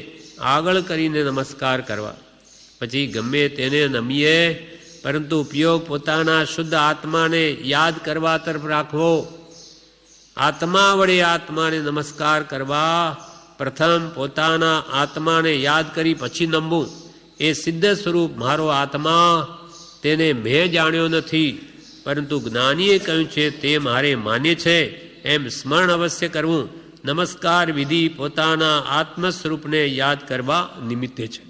આગળ કરીને નમસ્કાર કરવા. પછી ગમે તેને નમીએ, પરંતુ ઉપયોગ પોતાના શુદ્ધ આત્માને યાદ કરવા તરફ રાખવો. આત્મા વડે આત્માને નમસ્કાર કરવા. પ્રથમ પોતાના આત્માને યાદ કરી પછી નમવું. એ સિદ્ધ સ્વરૂપ મારો આત્મા, તેને મેં જાણ્યો નથી, પરંતુ જ્ઞાનીએ કહ્યું છે તે મારે માન્ય છે, એમ સ્મરણ અવશ્ય કરવું. નમસ્કાર વિધિ પોતાના આત્મ સ્વરૂપને યાદ કરવા નિમિત્તે છે.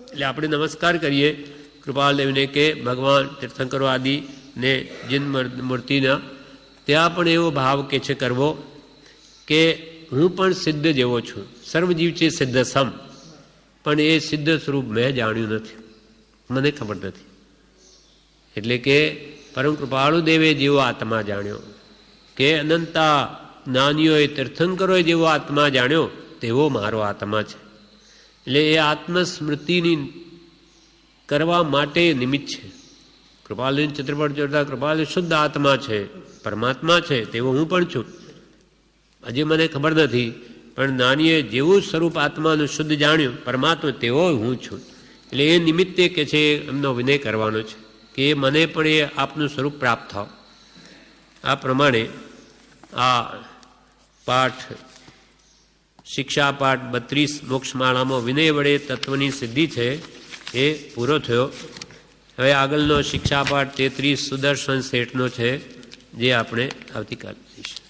એટલે આપણે નમસ્કાર કરીએ કૃપાલદેવને કે ભગવાન તીર્થંકરો આદિ ને જીન મૂર્તિના, ત્યાં પણ એવો ભાવ કે છે કરવો કે હું પણ સિદ્ધ જેવો છું, સર્વજીવ છે સિદ્ધ સમ, પણ એ સિદ્ધ સ્વરૂપ મેં જાણ્યું નથી, મને ખબર નથી. એટલે કે પરમ કૃપાળુ દેવે જેવો આત્મા જાણ્યો, કે અનંતા જ્ઞાનીઓએ તીર્થંકરોએ જેવો આત્મા જાણ્યો તેવો મારો આત્મા છે. એટલે એ આત્મસ્મૃતિની કરવા માટે નિમિત્ત છે. કૃપાલુ ચિત્રપટ જોડતા કૃપાલુ શુદ્ધ આત્મા છે, પરમાત્મા છે, તેવો હું પણ છું. હજી મને ખબર નથી, પણ જ્ઞાનીએ જેવું સ્વરૂપ આત્માનું શુદ્ધ જાણ્યું પરમાત્મા તેવો હું છું. એટલે એ નિમિત્તે કે છે એમનો વિનય કરવાનો છે કે મને પણ એ આપનું સ્વરૂપ પ્રાપ્ત થાવ. આ પ્રમાણે આ પાઠ શિક્ષા પાઠ 32 મોક્ષમાળામાં વિનય વડે તત્વની સિદ્ધિ છે એ પૂરો થયો. હવે આગળનો શિક્ષા પાઠ 33 સુદર્શન શેઠનો છે, જે આપણે આવતીકાલે લઈશું.